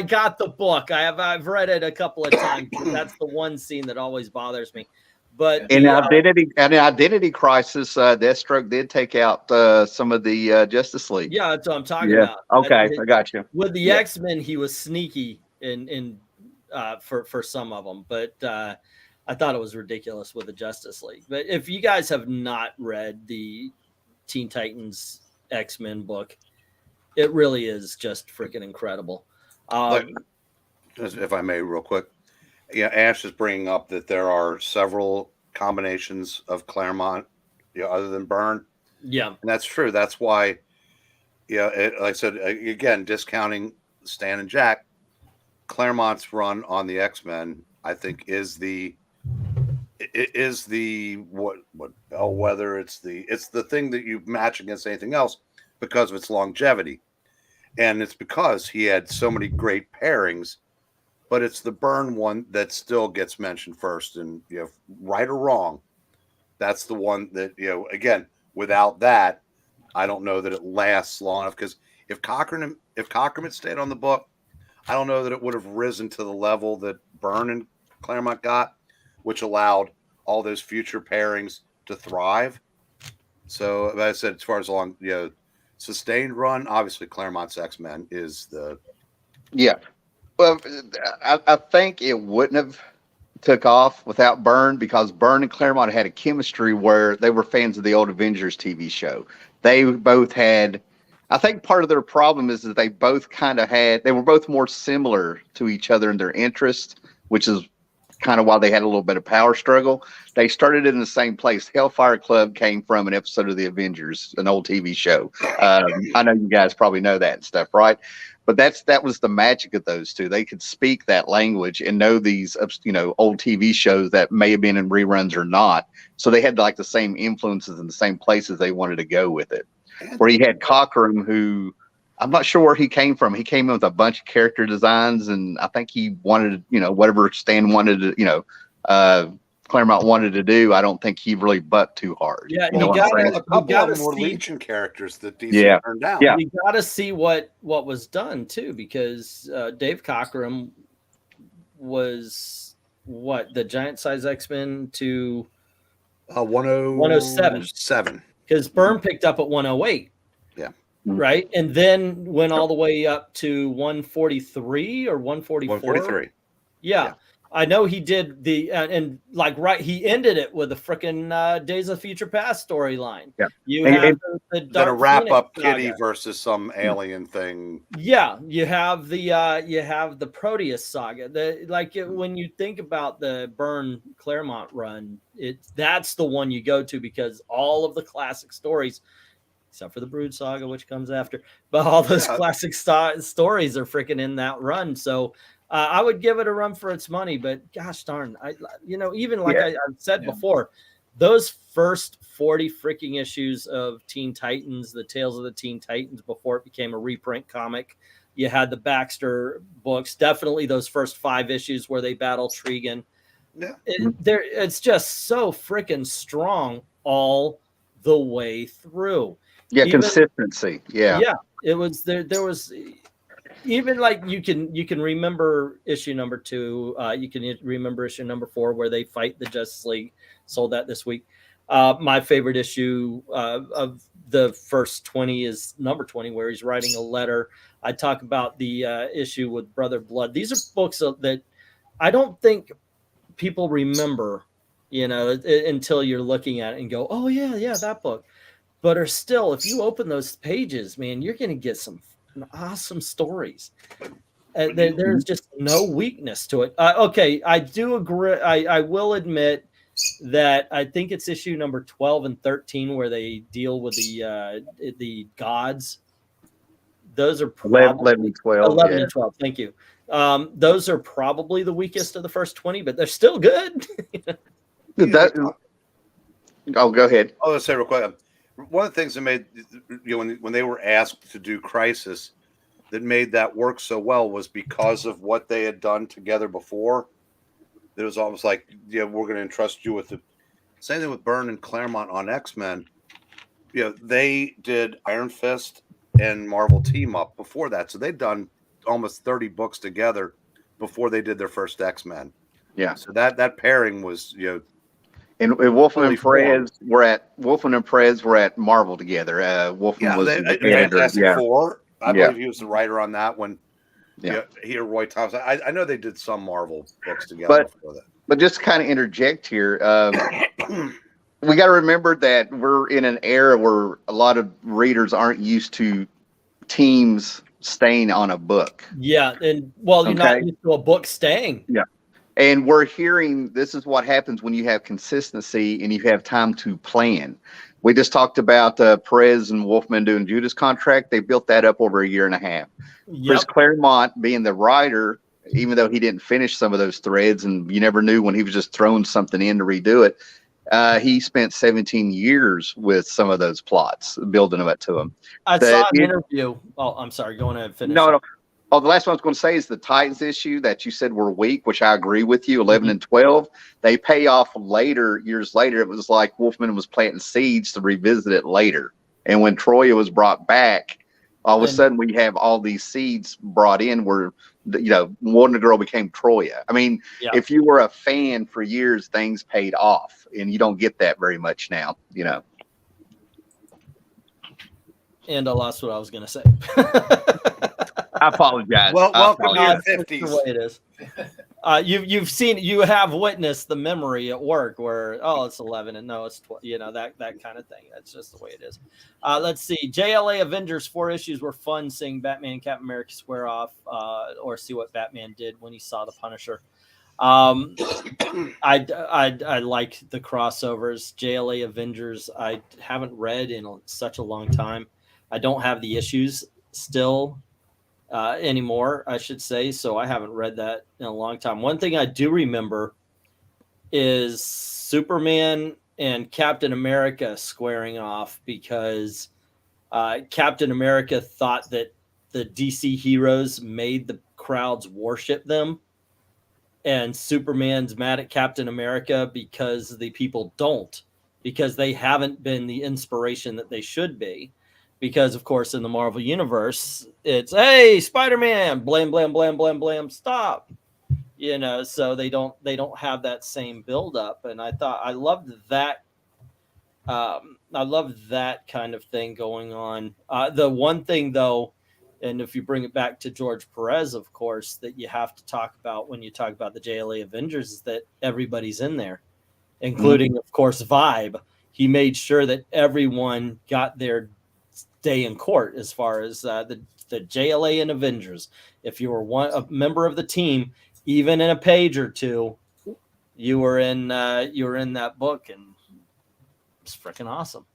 Speaker 2: got the book. I've read it a couple of times. That's the one scene that always bothers me. But
Speaker 5: in Identity Crisis, Deathstroke did take out some of the Justice League.
Speaker 2: Yeah, that's what I'm talking about.
Speaker 5: Okay, I got you.
Speaker 2: With the X-Men, he was sneaky for some of them, but I thought it was ridiculous with the Justice League. But if you guys have not read the Teen Titans X-Men book, it really is just freaking incredible.
Speaker 4: If I may, real quick. Yeah, Ash is bringing up that there are several combinations of Claremont, other than Byrne.
Speaker 2: Yeah,
Speaker 4: and that's true. That's why, like I said again, discounting Stan and Jack, Claremont's run on the X-Men, I think, is the bellwether. It's the thing that you match against anything else because of its longevity, and it's because he had so many great pairings. But it's the Byrne one that still gets mentioned first, and right or wrong, that's the one that again, without that, I don't know that it lasts long enough. Because if Cochran had stayed on the book, I don't know that it would have risen to the level that Byrne and Claremont got, which allowed all those future pairings to thrive. So, as I said, as far as long sustained run, obviously Claremont's X-Men is the
Speaker 5: Well, I think it wouldn't have took off without Byrne, because Byrne and Claremont had a chemistry where they were fans of the old Avengers TV show. They both had, I think part of their problem is that they both they were both more similar to each other in their interests, which is kind of why they had a little bit of power struggle. They started in the same place. Hellfire Club came from an episode of the Avengers, an old TV show. I know you guys probably know that and stuff, right? But that was the magic of those two. They could speak that language and know these, old TV shows that may have been in reruns or not. So they had like the same influences in the same places they wanted to go with it. Where you had Cochran, who I'm not sure where he came from. He came in with a bunch of character designs, and I think he wanted, whatever Stan wanted to, Claremont wanted to do. I don't think he really bucked too hard.
Speaker 2: Yeah,
Speaker 4: a couple of them were Legion characters that DC turned down.
Speaker 2: Yeah, you got to see what was done too, because Dave Cockrum was the giant size X-Men to 107. Because Byrne picked up at 108.
Speaker 4: Yeah.
Speaker 2: Right, and then went all the way up to 143 or 144.
Speaker 4: 143.
Speaker 2: Yeah. I know he did he ended it with a freaking Days of Future Past storyline.
Speaker 5: Yeah.
Speaker 2: You have the Dark
Speaker 4: a wrap
Speaker 2: Phoenix
Speaker 4: up
Speaker 2: saga.
Speaker 4: Kitty versus some alien thing.
Speaker 2: Yeah, you have the Proteus saga. When you think about the Byrne Claremont run, that's the one you go to, because all of the classic stories, except for the Brood saga, which comes after, but all those classic stories are freaking in that run. So I would give it a run for its money, but gosh darn, I've said before, those first 40 freaking issues of Teen Titans, the Tales of the Teen Titans, before it became a reprint comic, You had the Baxter books, definitely those first 5 issues where they battle Trigan.
Speaker 4: Yeah.
Speaker 2: It's just so freaking strong all the way through.
Speaker 5: Yeah,
Speaker 2: Even-
Speaker 5: consistency. Yeah.
Speaker 2: Yeah, it was there. There was even like you can remember issue number 2. You can remember issue number 4 where they fight the Justice League. Sold that this week. My favorite issue of the first 20 is number 20, where he's writing a letter. I talk about the issue with Brother Blood. These are books that I don't think people remember, until you're looking at it and go, oh yeah, that book. But are still, if you open those pages, man, you're going to get some awesome stories. There's just no weakness to it. Okay, I do agree. I will admit that I think it's issue number 12 and 13 where they deal with the gods. Those are probably
Speaker 5: 11 and 12.
Speaker 2: 11 and 12. Thank you. Those are probably the weakest of the first 20, but they're still good.
Speaker 5: Go ahead.
Speaker 4: I'll just say real quick. One of the things that made, when they were asked to do Crisis, that made that work so well was because of what they had done together before. It was almost like, we're going to entrust you with the same thing with Byrne and Claremont on X-Men. They did Iron Fist and Marvel Team Up before that, so they'd done almost 30 books together before they did their first X-Men.
Speaker 5: Yeah.
Speaker 4: So that pairing was,
Speaker 5: And Wolfman and Perez were at Marvel together. Wolfman was the editor.
Speaker 4: Fantastic
Speaker 5: Yeah.
Speaker 4: Four. I believe he was the writer on that one.
Speaker 5: Yeah.
Speaker 4: He or Roy Thomas. I know they did some Marvel books together before that.
Speaker 5: But just to kind of interject here, we got to remember that we're in an era where a lot of readers aren't used to teams staying on a book.
Speaker 2: Yeah, and you're not used to a book staying.
Speaker 5: Yeah. And we're hearing this is what happens when you have consistency and you have time to plan. We just talked about Perez and Wolfman doing Judas Contract. They built that up over a year and a half.
Speaker 2: Yep.
Speaker 5: Chris Claremont being the writer, even though he didn't finish some of those threads, and you never knew when he was just throwing something in to redo it, he spent 17 years with some of those plots, building them up to him.
Speaker 2: I saw an interview. Oh, I'm sorry. Go ahead and finish.
Speaker 5: No. Oh, the last one I was going to say is the Titans issue that you said were weak, which I agree with you, 11 and 12. They pay off later, years later. It was like Wolfman was planting seeds to revisit it later. And when Troya was brought back, all of a sudden we have all these seeds brought in where, Wonder Girl became Troya. I mean, if you were a fan for years, things paid off. And you don't get that very much now,
Speaker 2: And I lost what I was going to say.
Speaker 5: I apologize.
Speaker 4: Well, welcome to your 50s.
Speaker 2: That's the way it is. You have witnessed the memory at work where, it's 11 and no, it's 12, that kind of thing. That's just the way it is. Let's see. JLA Avengers 4 issues were fun, seeing Batman and Captain America square off, or see what Batman did when he saw the Punisher. I like the crossovers. JLA Avengers I haven't read in such a long time. I don't have the issues still anymore, I should say, so I haven't read that in a long time. One thing I do remember is Superman and Captain America squaring off because Captain America thought that the DC heroes made the crowds worship them, and Superman's mad at Captain America because the people don't, because they haven't been the inspiration that they should be. Because, of course, in the Marvel Universe, it's, hey, Spider-Man, blam, blam, blam, blam, blam, stop. So they don't have that same build-up. And I loved that. I loved that kind of thing going on. The one thing, though, and if you bring it back to George Perez, of course, that you have to talk about when you talk about the JLA Avengers is that everybody's in there, including, of course, Vibe. He made sure that everyone got their day in court as far as the JLA and Avengers. If you were a member of the team, even in a page or two, you were in that book, and it's freaking awesome.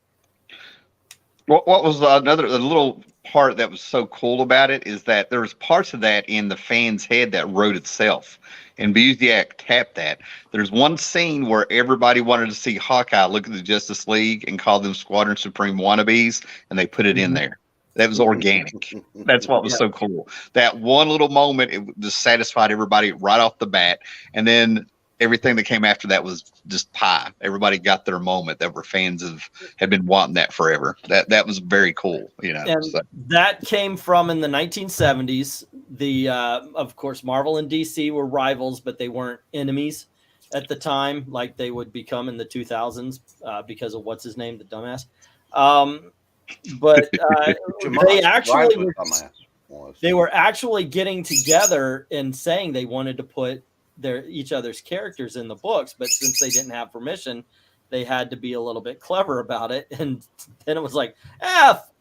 Speaker 5: What was the little part that was so cool about it is that there was parts of that in the fan's head that wrote itself, and Busiak tapped that. There's one scene where everybody wanted to see Hawkeye look at the Justice League and call them Squadron Supreme wannabes, and they put it in there. That was organic. That's what was so cool. That one little moment, it just satisfied everybody right off the bat. And then everything that came after that was just pie. Everybody got their moment that were fans had been wanting that forever. That was very cool, you know.
Speaker 2: And that came from in the 1970s. The of course, Marvel and DC were rivals, but they weren't enemies at the time, like they would become in the 2000s because of what's his name, the dumbass. But they were actually getting together and saying they wanted to put each other's characters in the books, but since they didn't have permission, they had to be a little bit clever about it. And then it was like,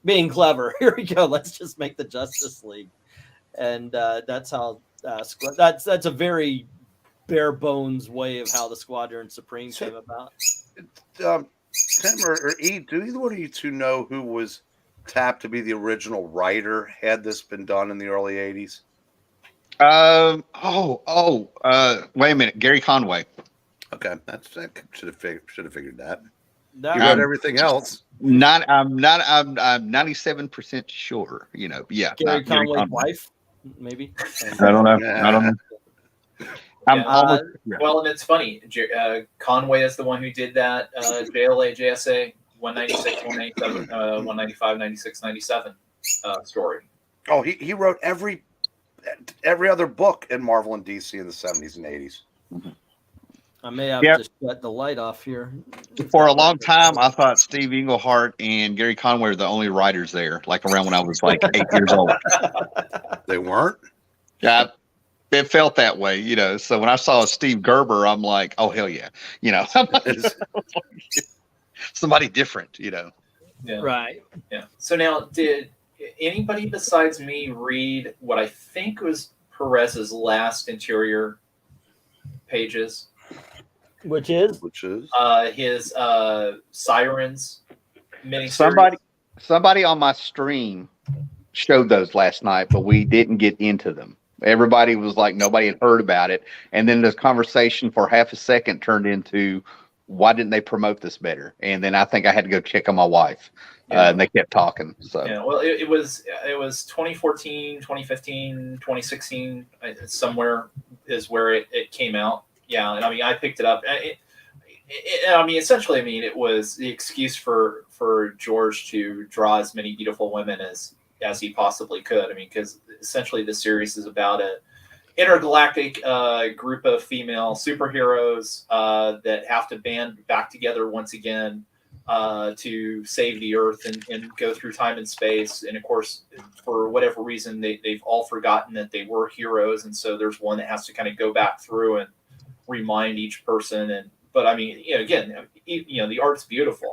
Speaker 2: being clever. Here we go. Let's just make the Justice League. And that's how that's a very bare bones way of how the Squadron Supreme came about.
Speaker 4: Tim or E, do either one of you two know who was tapped to be the original writer had this been done in the early 80s?
Speaker 5: Wait a minute, Gary Conway.
Speaker 4: Okay, I should have figured that. You read everything else.
Speaker 5: I'm 97% sure. You know, yeah.
Speaker 2: Gary Conway's wife, maybe.
Speaker 5: I don't know. I don't know.
Speaker 3: Well, and it's funny. Conway is the one who did that JLA, JSA 196, 197, 195, 96, 97 story.
Speaker 4: Oh, he wrote every other book in Marvel and DC in the 70s and 80s.
Speaker 2: I may have to shut the light off here.
Speaker 5: For a long time, I thought Steve Englehart and Gary Conway were the only writers there, like around when I was like 8 years old.
Speaker 4: They weren't?
Speaker 5: Yeah. It felt that way, you know. So when I saw Steve Gerber, I'm like, oh, hell yeah. You know, somebody different, you know.
Speaker 3: Yeah.
Speaker 2: Right.
Speaker 3: Yeah. So now, did anybody besides me read what I think was Perez's last interior pages?
Speaker 2: Which is
Speaker 3: his Sirens miniseries.
Speaker 5: Somebody on my stream showed those last night, but we didn't get into them. Everybody was like, nobody had heard about it. And then this conversation for half a second turned into, why didn't they promote this better? And then I think I had to go check on my wife. And they kept talking. So
Speaker 3: yeah, well, it was 2014, 2015, 2016, somewhere is where it came out. Yeah, and I mean, I picked it up. Essentially, it was the excuse for George to draw as many beautiful women as he possibly could. I mean, because essentially the series is about an intergalactic group of female superheroes that have to band back together once again to save the Earth and go through time and space. And of course, for whatever reason, they've all forgotten that they were heroes, and so there's one that has to kind of go back through and remind each person. But I mean, again, the art's beautiful.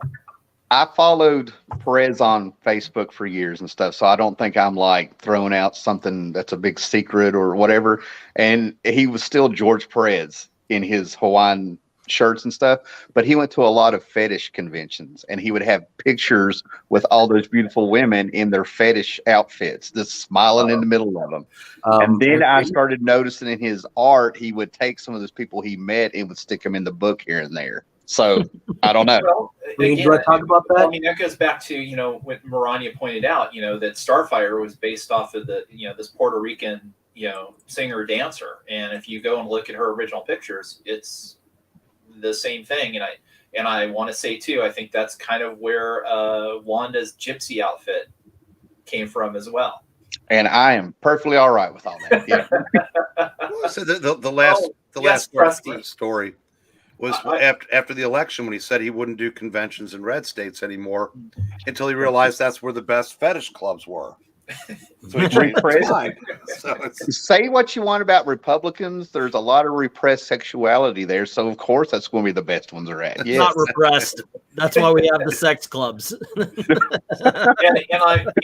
Speaker 5: I followed Perez on Facebook for years and stuff, so I don't think I'm like throwing out something that's a big secret or whatever. And he was still George Perez in his Hawaiian shirts and stuff, but he went to a lot of fetish conventions, and he would have pictures with all those beautiful women in their fetish outfits, just smiling in the middle of them. And then I started noticing in his art, he would take some of those people he met and would stick them in the book here and there. So I don't know.
Speaker 3: Well,
Speaker 1: again, do you want to talk about that?
Speaker 3: I mean, that goes back to what Marania pointed out. That Starfire was based off of this Puerto Rican singer dancer, and if you go and look at her original pictures, it's the same thing. And I want to say too, I think that's kind of where Wanda's gypsy outfit came from as well.
Speaker 5: And I am perfectly all right with all that. Yeah.
Speaker 4: So the last story was after the election, when he said he wouldn't do conventions in red states anymore until he realized that's where the best fetish clubs were. So he changed his mind.
Speaker 5: Say what you want about Republicans. There's a lot of repressed sexuality there. So, of course, that's going to be the best ones are at.
Speaker 2: Yes. Not repressed. That's why we have the sex clubs.
Speaker 3: and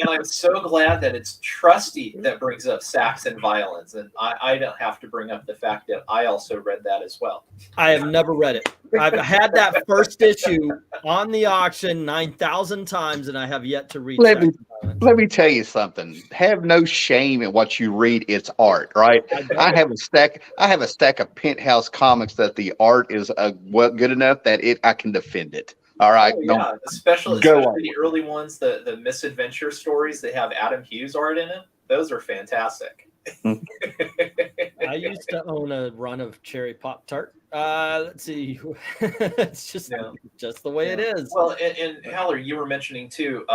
Speaker 3: I'm so glad that it's Trusty that brings up sex and violence. And I don't have to bring up the fact that I also read that as well.
Speaker 2: I have never read it. I've had that first issue on the auction 9,000 times, and I have yet to read it.
Speaker 5: Let me tell you something. Have no shame in what you read. It's art, right? I have a stack of Penthouse comics that the art is good enough that I can defend it. All right.
Speaker 3: Oh,
Speaker 5: don't-
Speaker 3: yeah, especially
Speaker 5: Go on.
Speaker 3: the early ones, the misadventure stories that have Adam Hughes art in it. Those are fantastic.
Speaker 2: I used to own a run of cherry pop tart. Let's see, it's just
Speaker 3: Yeah.
Speaker 2: just the way it is.
Speaker 3: Well, and Haller, you were mentioning too,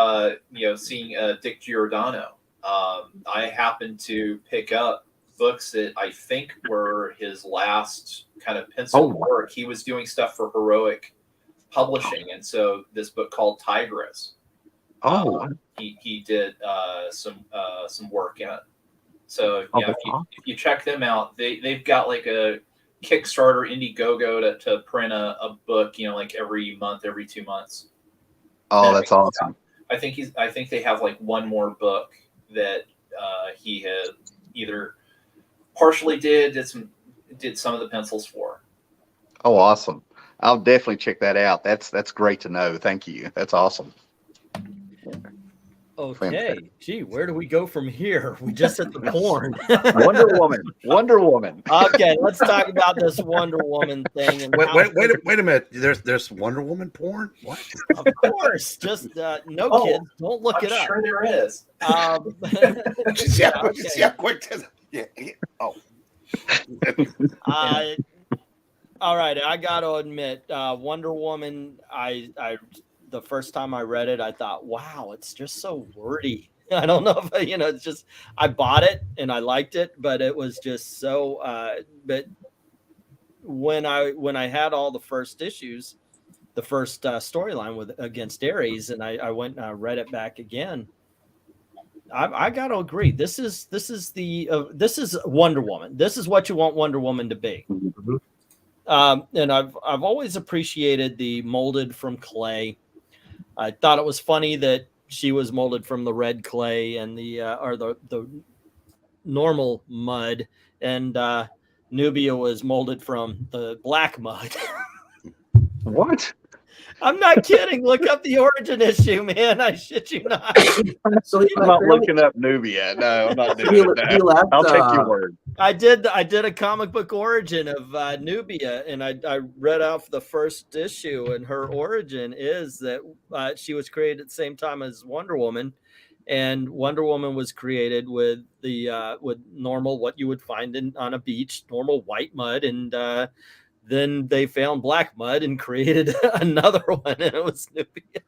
Speaker 3: seeing Dick Giordano. I happened to pick up books that I think were his last kind of pencil work. He was doing stuff for Heroic Publishing, and so this book called Tigress. He did some work in it. So yeah, if you check them out, they've got like a Kickstarter Indiegogo to print a book, like every month, every 2 months.
Speaker 5: Oh, that's awesome.
Speaker 3: I think they have like one more book that he had either partially did some of the pencils for.
Speaker 5: Oh, awesome. I'll definitely check that out. That's great to know. Thank you. That's awesome.
Speaker 2: Okay, gee, where do we go from here? We just hit the porn.
Speaker 5: Wonder Woman.
Speaker 2: Okay, let's talk about this Wonder Woman thing. And
Speaker 4: Wait a minute. There's Wonder Woman porn? What?
Speaker 2: Of course, just no kids. Don't look it up.
Speaker 3: Sure, there is.
Speaker 4: See how quick. Yeah. Oh.
Speaker 2: All right, I got to admit, Wonder Woman. The first time I read it, I thought, wow, it's just so wordy. I don't know if it's just I bought it and I liked it, but it was just so. But when I had all the first issues, the first storyline against Ares, and I went and I read it back again. I got to agree. This is Wonder Woman. This is what you want Wonder Woman to be.
Speaker 1: Mhm.
Speaker 2: And I've always appreciated the molded from clay. I thought it was funny that she was molded from the red clay and the normal mud, and Nubia was molded from the black mud.
Speaker 5: What?
Speaker 2: I'm not kidding. Look up the origin issue, man. I shit you not.
Speaker 1: So
Speaker 5: I'm not looking up Nubia. No, I'm not doing it.
Speaker 1: he left,
Speaker 5: I'll take your word.
Speaker 2: I did a comic book origin of Nubia, and I read off the first issue, and her origin is that she was created at the same time as Wonder Woman, and Wonder Woman was created with with normal what you would find on a beach, normal white mud, and then they found black mud and created another one, and it was Nubia.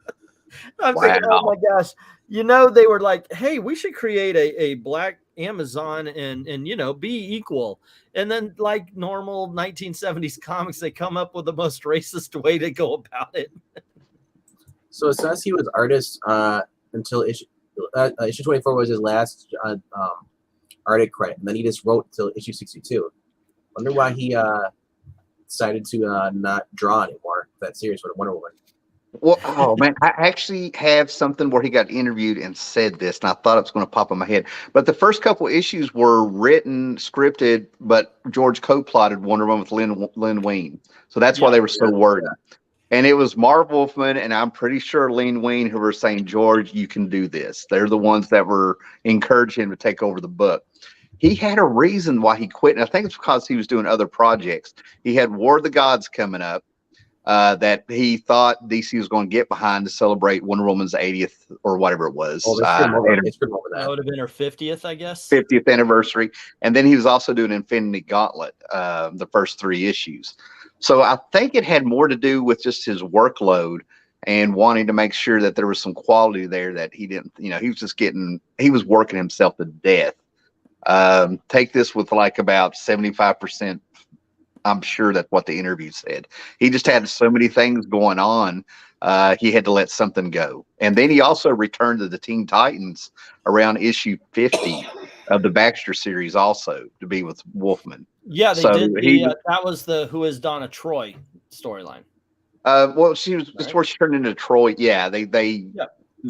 Speaker 2: I'm thinking, oh my gosh, they were like, hey, we should create a black Amazon and be equal. And then, like normal 1970s comics, they come up with the most racist way to go about it.
Speaker 1: So it says he was artist until issue 24 was his last artist credit, and then he just wrote until issue 62. Wonder why he decided to not draw anymore for that series for Wonder Woman.
Speaker 5: Well, oh man, I actually have something where he got interviewed and said this, and I thought it was going to pop in my head. But the first couple issues were written, scripted, but George co-plotted Wonder Woman with Lynn Wein, so that's why they were so worried. And it was Marv Wolfman, and I'm pretty sure Lynn Wein who were saying, George, you can do this. They're the ones that were encouraging him to take over the book. He had a reason why he quit, and I think it's because he was doing other projects. He had War of the Gods coming up that he thought DC was going to get behind to celebrate Wonder Woman's 80th or whatever it was.
Speaker 2: That would have been her 50th, I guess.
Speaker 5: 50th anniversary. And then he was also doing Infinity Gauntlet, the first 3 issues. So I think it had more to do with just his workload and wanting to make sure that there was some quality there that he didn't, he was working himself to death. Take this with like about 75%. I'm sure that's what the interview said. He just had so many things going on. He had to let something go. And then he also returned to the Teen Titans around issue 50 of the Baxter series also to be with Wolfman.
Speaker 2: Yeah, they did. That was the Who is Donna Troy storyline.
Speaker 5: Well, she was before she turned into Troy. Yeah, they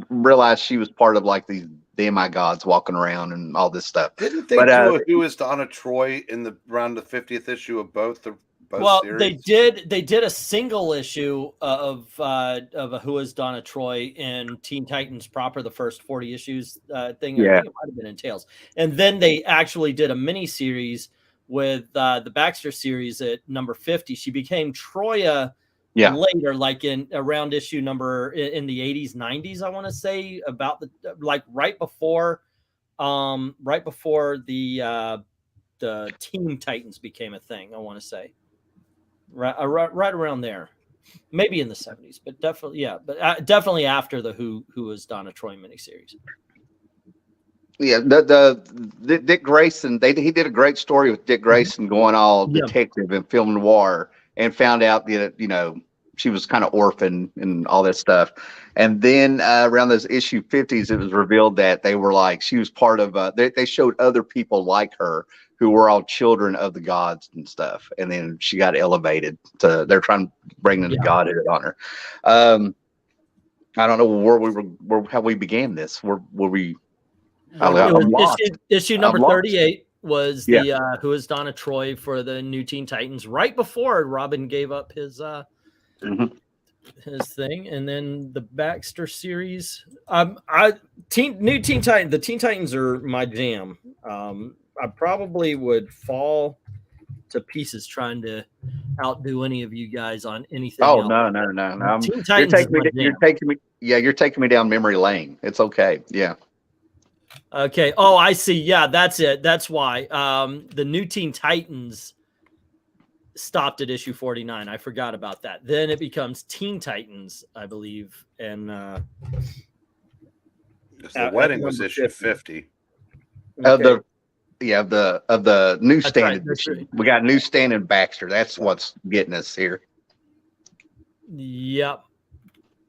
Speaker 5: realized she was part of like these demigods walking around and all this stuff.
Speaker 4: Didn't they do Who is Donna Troy around the 50th issue of both series?
Speaker 2: They did a single issue of a Who is Donna Troy in Teen Titans proper, the first 40 issues thing.
Speaker 5: Yeah.
Speaker 2: I think it might have been in Tales. And then they actually did a mini series with the Baxter series at number 50. She became Troya later, like in around issue number in the 80s, 90s, I want to say, about the like right before the Teen Titans became a thing, I want to say. Right around there. Maybe in the 70s, but definitely, yeah, but definitely after the Who Was Donna Troy miniseries.
Speaker 5: Yeah, the Dick Grayson, he did a great story with Dick Grayson going all detective and film noir, and found out that, you know, she was kind of orphan and all that stuff. And then around those issue 50s, it was revealed that they were like, she was part of, they showed other people like her who were all children of the gods and stuff. And then she got elevated to, they're trying to bring the godhead on her. I don't know how we began this. Where we,
Speaker 2: issue number 38 was the Who Is Donna Troy for the New Teen Titans, right before Robin gave up his his thing. And then the Baxter series, New Teen Titans, the Teen Titans are my jam. I probably would fall to pieces trying to outdo any of you guys on anything.
Speaker 5: Oh,
Speaker 2: else.
Speaker 5: No.
Speaker 2: Teen Titans
Speaker 5: you're taking me down memory lane. It's okay. Yeah.
Speaker 2: Okay. Oh, I see. Yeah, that's it. That's why. The New Teen Titans stopped at issue 49. I forgot about that. Then it becomes Teen Titans, I believe. And
Speaker 4: the wedding was issue 50.
Speaker 2: Okay.
Speaker 5: Of the newsstand edition.
Speaker 2: Right.
Speaker 5: We got newsstand and Baxter. That's what's getting us here.
Speaker 2: Yep.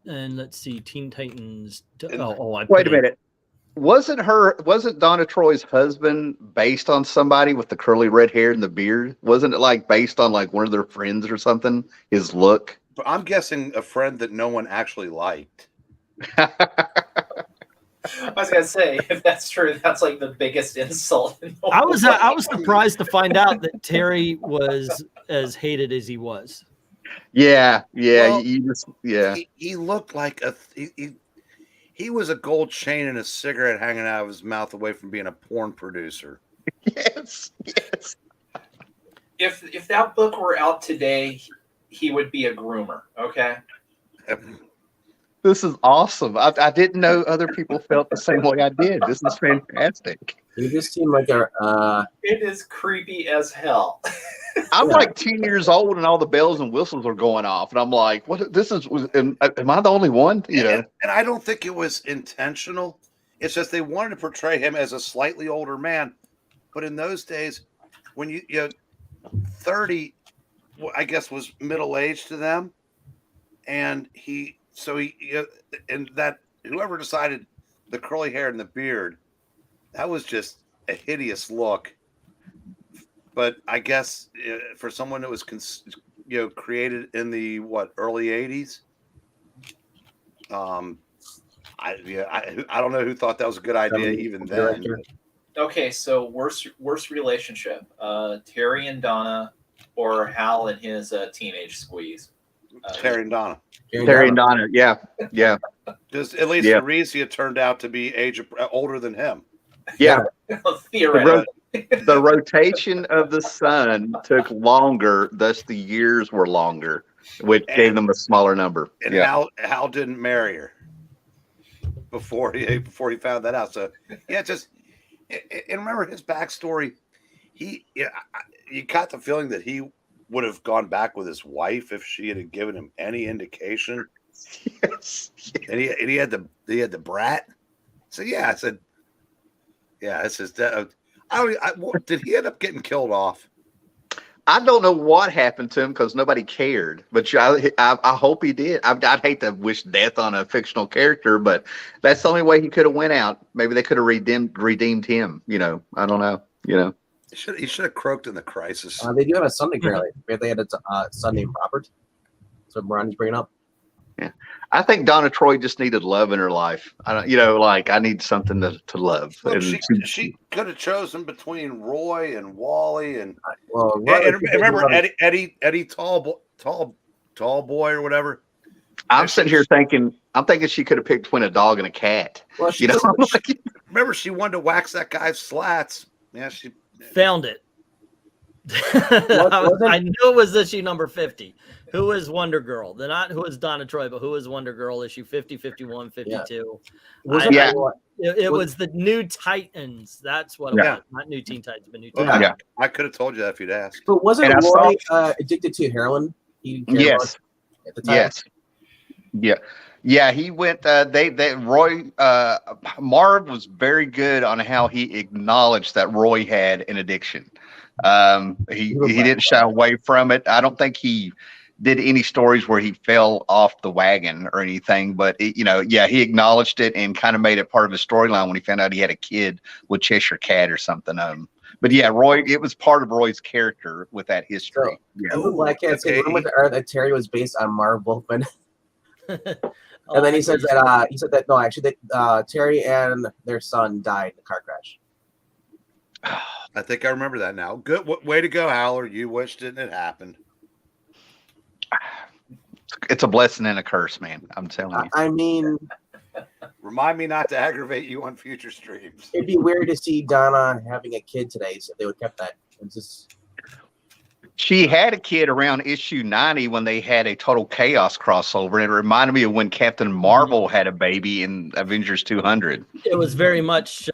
Speaker 2: And let's see, Teen Titans.
Speaker 5: Wait a minute. Wasn't Donna Troy's husband based on somebody with the curly red hair and the beard? Wasn't it like based on like one of their friends or something? His look.
Speaker 4: I'm guessing a friend that no one actually liked.
Speaker 3: I was gonna say, if that's true, that's like the biggest insult.
Speaker 2: I was surprised to find out that Terry was as hated as he was.
Speaker 5: Yeah.
Speaker 4: Well,
Speaker 5: He
Speaker 4: looked like he was a gold chain and a cigarette hanging out of his mouth away from being a porn producer.
Speaker 5: Yes.
Speaker 3: If that book were out today, he would be a groomer. Okay.
Speaker 5: This is awesome. I didn't know other people felt the same way I did. This is fantastic.
Speaker 1: You just seem like
Speaker 3: it is creepy as hell.
Speaker 5: I'm like 10 years old and all the bells and whistles are going off. And I'm like, what? Am I the only one? You know?
Speaker 4: And I don't think it was intentional. It's just they wanted to portray him as a slightly older man. But in those days, when you 30, I guess, was middle-aged to them. And and that whoever decided the curly hair and the beard, that was just a hideous look. But I guess for someone that was created in the early 80s, I don't know who thought that was a good idea even then.
Speaker 3: Okay, so worst relationship, Terry and Donna, or Hal and his teenage squeeze.
Speaker 4: Terry and Donna.
Speaker 5: Terry and Donna, yeah.
Speaker 4: Just at least Arisia turned out to be older than him.
Speaker 5: Yeah.
Speaker 3: Theoretically.
Speaker 5: The rotation of the sun took longer, thus the years were longer, which gave them a smaller number.
Speaker 4: And Hal didn't marry her before he found that out. So and remember his backstory. You got the feeling that he would have gone back with his wife if she had given him any indication.
Speaker 5: Yes.
Speaker 4: And he had the brat. So I said, it's his dad. Did he end up getting killed off?
Speaker 5: I don't know what happened to him because nobody cared, but I hope he did. I'd hate to wish death on a fictional character, but that's the only way he could have went out. Maybe they could have redeemed him. I don't know.
Speaker 4: He should have croaked in the crisis.
Speaker 1: They do have a son apparently. They had a son named Robert. So Ronnie's bringing up.
Speaker 5: Yeah, I think Donna Troy just needed love in her life. I need something to love.
Speaker 4: Look, she could have chosen between Roy and Wally and remember Eddie Tall Boy or whatever.
Speaker 5: I'm sitting here thinking she could have picked between a dog and a cat.
Speaker 1: Well,
Speaker 4: remember she wanted to wax that guy's slats. Yeah, she
Speaker 2: found it. I knew it was issue number 50. Who is Wonder Girl? Not who is Donna Troy, but who is Wonder Girl? Issue 50, 51, 52.
Speaker 1: Yeah.
Speaker 2: It was the New Titans. That's what it was. Not New Teen Titans, but New
Speaker 4: Well,
Speaker 2: Titans.
Speaker 4: I could have told you that if you'd asked.
Speaker 1: But wasn't Roy addicted to heroin?
Speaker 5: Yes.
Speaker 1: At the time?
Speaker 5: Yes. Yeah. Yeah, he went. Roy Marv was very good on how he acknowledged that Roy had an addiction. He didn't shy away from it. I don't think he did any stories where he fell off the wagon or anything, but he acknowledged it and kind of made it part of his storyline when he found out he had a kid with Cheshire Cat or something. But yeah, Roy, it was part of Roy's character with that history.
Speaker 1: So, the Black Cat said that Terry was based on Marv Wolfman. And then he said that Terry and their son died in a car crash.
Speaker 4: I think I remember that now. Good way to go, Howler. You wished it and it happened.
Speaker 5: It's a blessing and a curse, man. I'm telling you.
Speaker 1: I mean,
Speaker 4: remind me not to aggravate you on future streams.
Speaker 1: It'd be weird to see Donna having a kid today, so they would have kept that. It's just...
Speaker 5: She had a kid around issue 90 when they had a Total Chaos crossover, and it reminded me of when Captain Marvel had a baby in Avengers 200.
Speaker 2: It was very much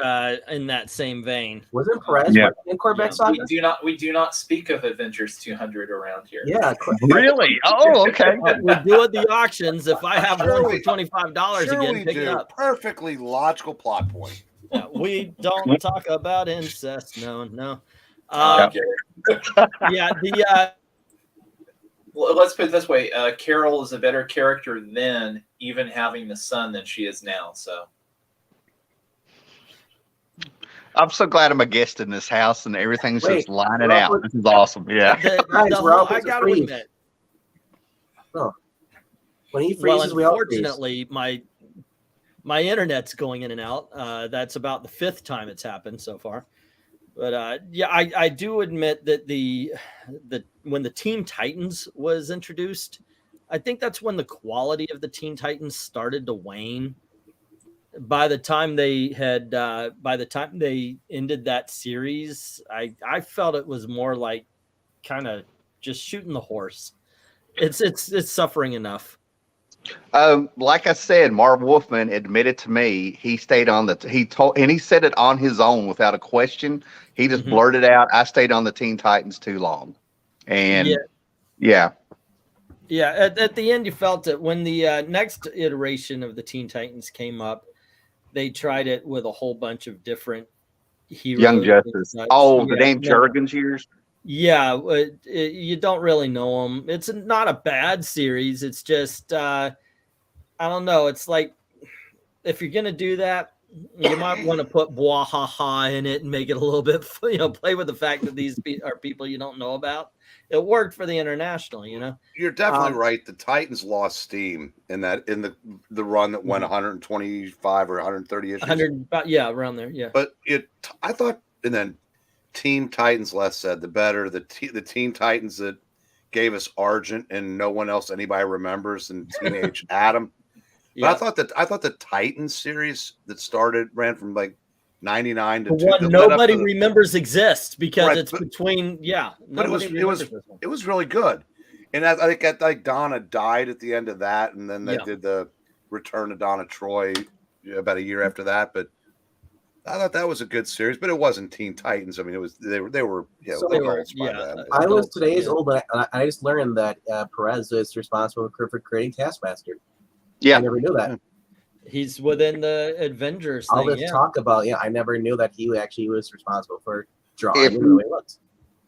Speaker 2: in that same vein.
Speaker 1: Wasn't Perez in Corvette Saga?
Speaker 3: We do not speak of Avengers 200 around here.
Speaker 1: Yeah,
Speaker 5: really? Oh, okay.
Speaker 2: We do at the auctions. If I have one for $25 again, pick it up.
Speaker 4: Perfectly logical plot point.
Speaker 2: Yeah, we don't talk about incest. No.
Speaker 3: Well, let's put it this way: Carol is a better character then, even having the son, than she is now. So,
Speaker 5: I'm so glad I'm a guest in this house and everything's just lining out. This is awesome. Yeah,
Speaker 2: I gotta admit.
Speaker 1: When he freezes,
Speaker 2: unfortunately, my internet's going in and out. That's about the 5th time it's happened so far. But I do admit that when the Teen Titans was introduced, I think that's when the quality of the Teen Titans started to wane. By the time they ended that series, I felt it was more like kind of just shooting the horse. It's suffering enough.
Speaker 5: Like I said, Marv Wolfman admitted to me he stayed on he said it on his own without a question. He just blurted out, "I stayed on the Teen Titans too long," and at
Speaker 2: the end you felt it when the next iteration of the Teen Titans came up. They tried it with a whole bunch of different heroes.
Speaker 5: Young Justice. Oh, the damn Jurgens years.
Speaker 2: Yeah, you don't really know them. It's not a bad series. It's just, I don't know. It's like, if you're going to do that, you might want to put Bwahaha in it and make it a little bit, play with the fact that these are people you don't know about. It worked for the international,
Speaker 4: You're definitely right. The Titans lost steam in the run that went 125 or 130 issues.
Speaker 2: 100, around there, yeah.
Speaker 4: But I thought, and then Teen Titans, Les said, the better. The Teen Titans that gave us Argent and no one else anybody remembers, and Teenage Adam. But I thought the Titans series that ran from like 99 to
Speaker 2: one nobody remembers exists because it's between
Speaker 4: but it was really good. And I think Donna died at the end of that, and then they did the Return of Donna Troy about a year after that. But I thought that was a good series, but it wasn't Teen Titans. I mean, they were adults by then.
Speaker 1: I was today's old, but I just learned that Perez is responsible for creating Taskmaster.
Speaker 5: Yeah,
Speaker 1: I never knew that.
Speaker 2: He's within the Avengers thing.
Speaker 1: All this talk about, I never knew that he actually was responsible for drawing the way it looks.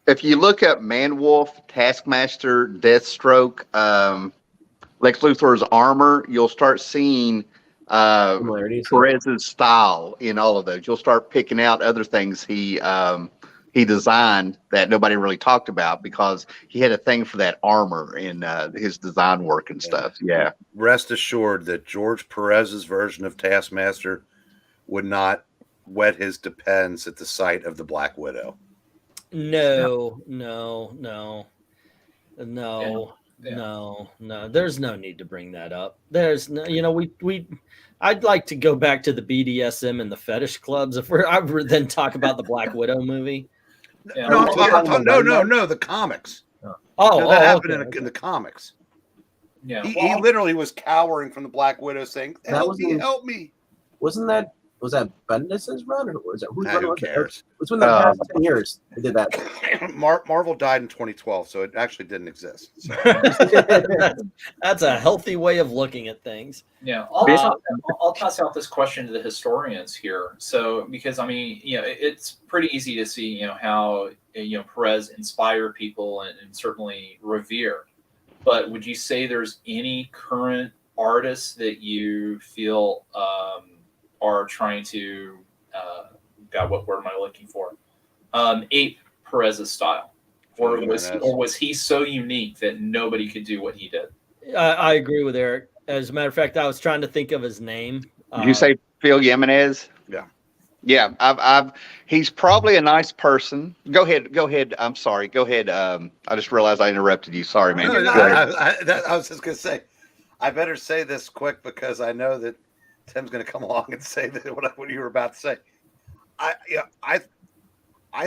Speaker 5: If you look up Man-Wolf, Taskmaster, Deathstroke, Lex Luthor's armor, you'll start seeing Perez's style in all of those. You'll start picking out other things he designed that nobody really talked about because he had a thing for that armor in his design work and stuff. Yeah.
Speaker 4: Rest assured that George Perez's version of Taskmaster would not wet his depends at the sight of the Black Widow.
Speaker 2: No. There's no need to bring that up. There's no, I'd like to go back to the BDSM and the fetish clubs if I then talk about the Black Widow movie.
Speaker 3: Yeah.
Speaker 4: No,
Speaker 1: Well,
Speaker 4: no, the comics.
Speaker 2: Oh,
Speaker 4: No, that happened
Speaker 2: okay.
Speaker 4: in the comics.
Speaker 3: Yeah.
Speaker 4: He literally was cowering from the Black Widow, saying,
Speaker 1: That
Speaker 4: "Help
Speaker 1: was
Speaker 4: me,
Speaker 1: in-
Speaker 4: help me."
Speaker 1: was that Bendis's run, or was that whose run
Speaker 4: Who
Speaker 1: was it?
Speaker 4: cares?
Speaker 1: It's been the past 10 years they did that.
Speaker 4: Marvel died in 2012, so it actually didn't exist. So.
Speaker 2: That's a healthy way of looking at things.
Speaker 3: Yeah,
Speaker 2: Uh,
Speaker 3: I'll toss out this question to the historians here. So, because I mean, it's pretty easy to see, how Perez inspired people and certainly revere. But would you say there's any current artists that you feel are trying to, God, what word am I looking for? Ape Perez's style, or was he so unique that nobody could do what he did?
Speaker 2: I agree with Eric. As a matter of fact, I was trying to think of his name.
Speaker 5: Did you say Phil Jimenez?
Speaker 4: Yeah.
Speaker 5: Yeah, he's probably a nice person. Go ahead. I'm sorry. Go ahead. I just realized I interrupted you. Sorry, man.
Speaker 4: I was just gonna say, I better say this quick because I know that Tim's gonna come along and say that what you were about to say. I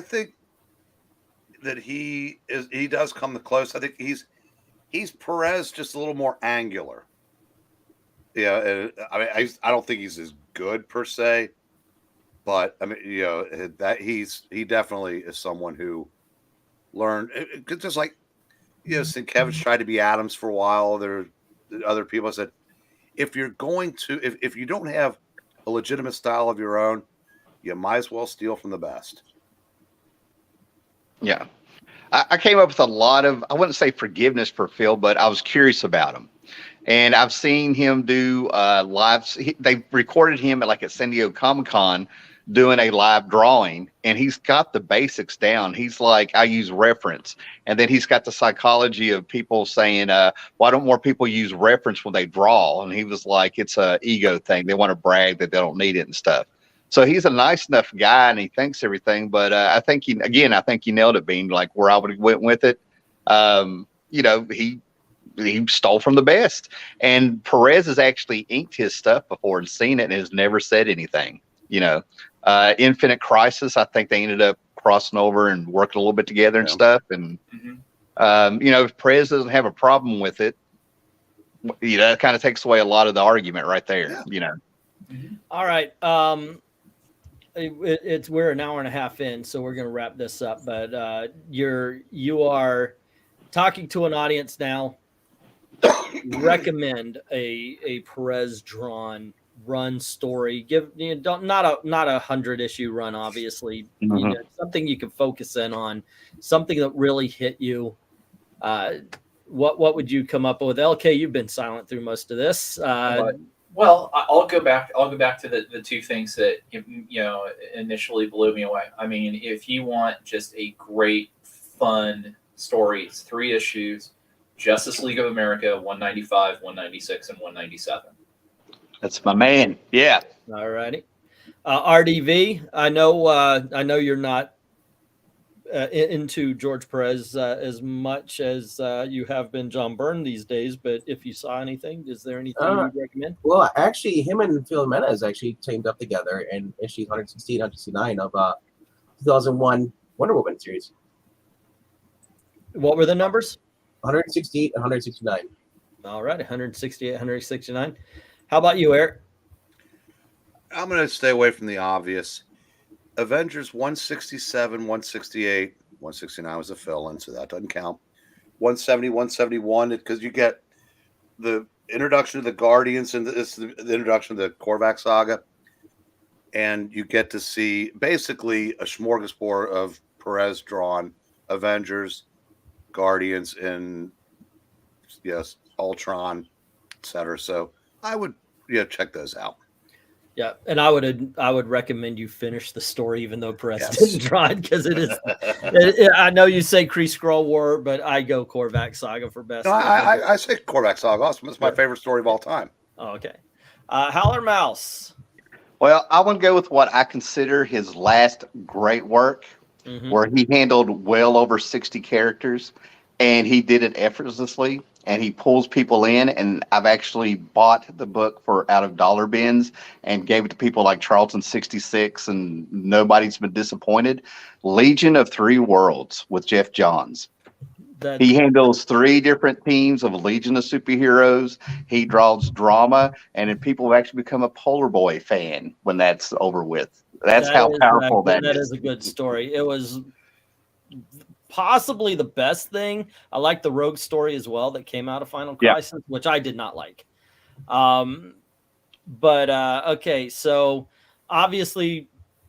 Speaker 4: think that he does come the close. I think he's Perez, just a little more angular. Yeah, I mean, I don't think he's as good per se, but I mean, that he definitely is someone who learned. Just like Sienkiewicz tried to be Adams for a while. There are other people said, if you're going to, if you don't have a legitimate style of your own, you might as well steal from the best.
Speaker 5: Yeah. I came up with a lot of, I wouldn't say forgiveness for Phil, but I was curious about him. And I've seen him do lives. They recorded him at San Diego Comic-Con doing a live drawing, and he's got the basics down. He's like, I use reference. And then he's got the psychology of people saying, why don't more people use reference when they draw? And he was like, it's a ego thing. They want to brag that they don't need it and stuff. So he's a nice enough guy, and he thinks everything. But I think he nailed it, Bean. Like where I would have went with it. He stole from the best. And Perez has actually inked his stuff before and seen it, and has never said anything. Infinite Crisis, I think they ended up crossing over and working a little bit together and stuff. And if Perez doesn't have a problem with it, that kind of takes away a lot of the argument right there.
Speaker 2: All right. We're an hour and a half in, so we're going to wrap this up. But you are talking to an audience now. Recommend a Perez drawn run story. Not a 100-issue run, obviously. Something you can focus in on, something that really hit you. What would you come up with? LK, you've been silent through most of this.
Speaker 3: Well, I'll go back to the two things that initially blew me away. I mean, if you want just a great, fun story, it's 3 issues: Justice League of America 195, 196, and 197.
Speaker 5: That's my man. Yeah.
Speaker 2: All righty. RDV, I know you're not into George Perez as much as you have been John Byrne these days, but if you saw anything, is there anything you'd recommend?
Speaker 1: Well, actually, him and Phil Jimenez actually teamed up together in issues 168, 169 of 2001 Wonder Woman series.
Speaker 2: What were the numbers?
Speaker 1: 168 and 169.
Speaker 2: All right, 168, 169. How about you, Eric?
Speaker 4: I'm going to stay away from the obvious. Avengers 167, 168, 169 was a fill-in, so that doesn't count. 170, 171, because you get the introduction of the Guardians, and this is the introduction of the Korvac saga, and you get to see basically a smorgasbord of Perez drawn Avengers, Guardians, and Ultron, etc. So I would check those out.
Speaker 2: Yeah, and I would recommend you finish the story, even though Perez didn't draw it, because it is. I know you say Kree Skrull War, but I go Korvac Saga for best.
Speaker 4: No, I say Korvac Saga. Awesome. It's my favorite story of all time.
Speaker 2: Oh, okay. Howler Mouse.
Speaker 5: Well, I want to go with what I consider his last great work, where he handled well over 60 characters, and he did it effortlessly. and he pulls people in. And I've actually bought the book for out of dollar bins and gave it to people like Charlton 66, and nobody's been disappointed. Legion of Three Worlds with Jeff Johns. He handles 3 different teams of a Legion of superheroes. He draws drama, and then people have actually become a Polar Boy fan when that's over with. That's how powerful that is.
Speaker 2: That is a good story. It was possibly the best thing. I like the Rogue story as well that came out of Final Crisis, which I did not like. Okay, so obviously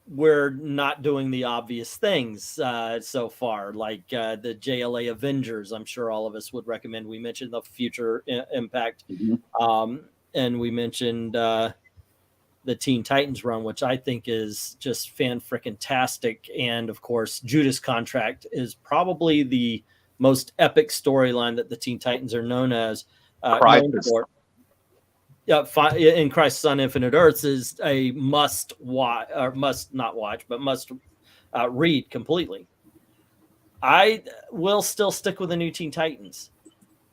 Speaker 2: we're not doing the obvious things so far, like the JLA Avengers. I'm sure all of us would recommend. We mentioned the Future Impact, and we mentioned the Teen Titans run, which I think is just fan-frickin-tastic. And of course, Judas Contract is probably the most epic storyline that the Teen Titans are known as. Known for. In Crisis on Infinite Earths is a must watch, or must not watch, but must read completely. I will still stick with the new Teen Titans,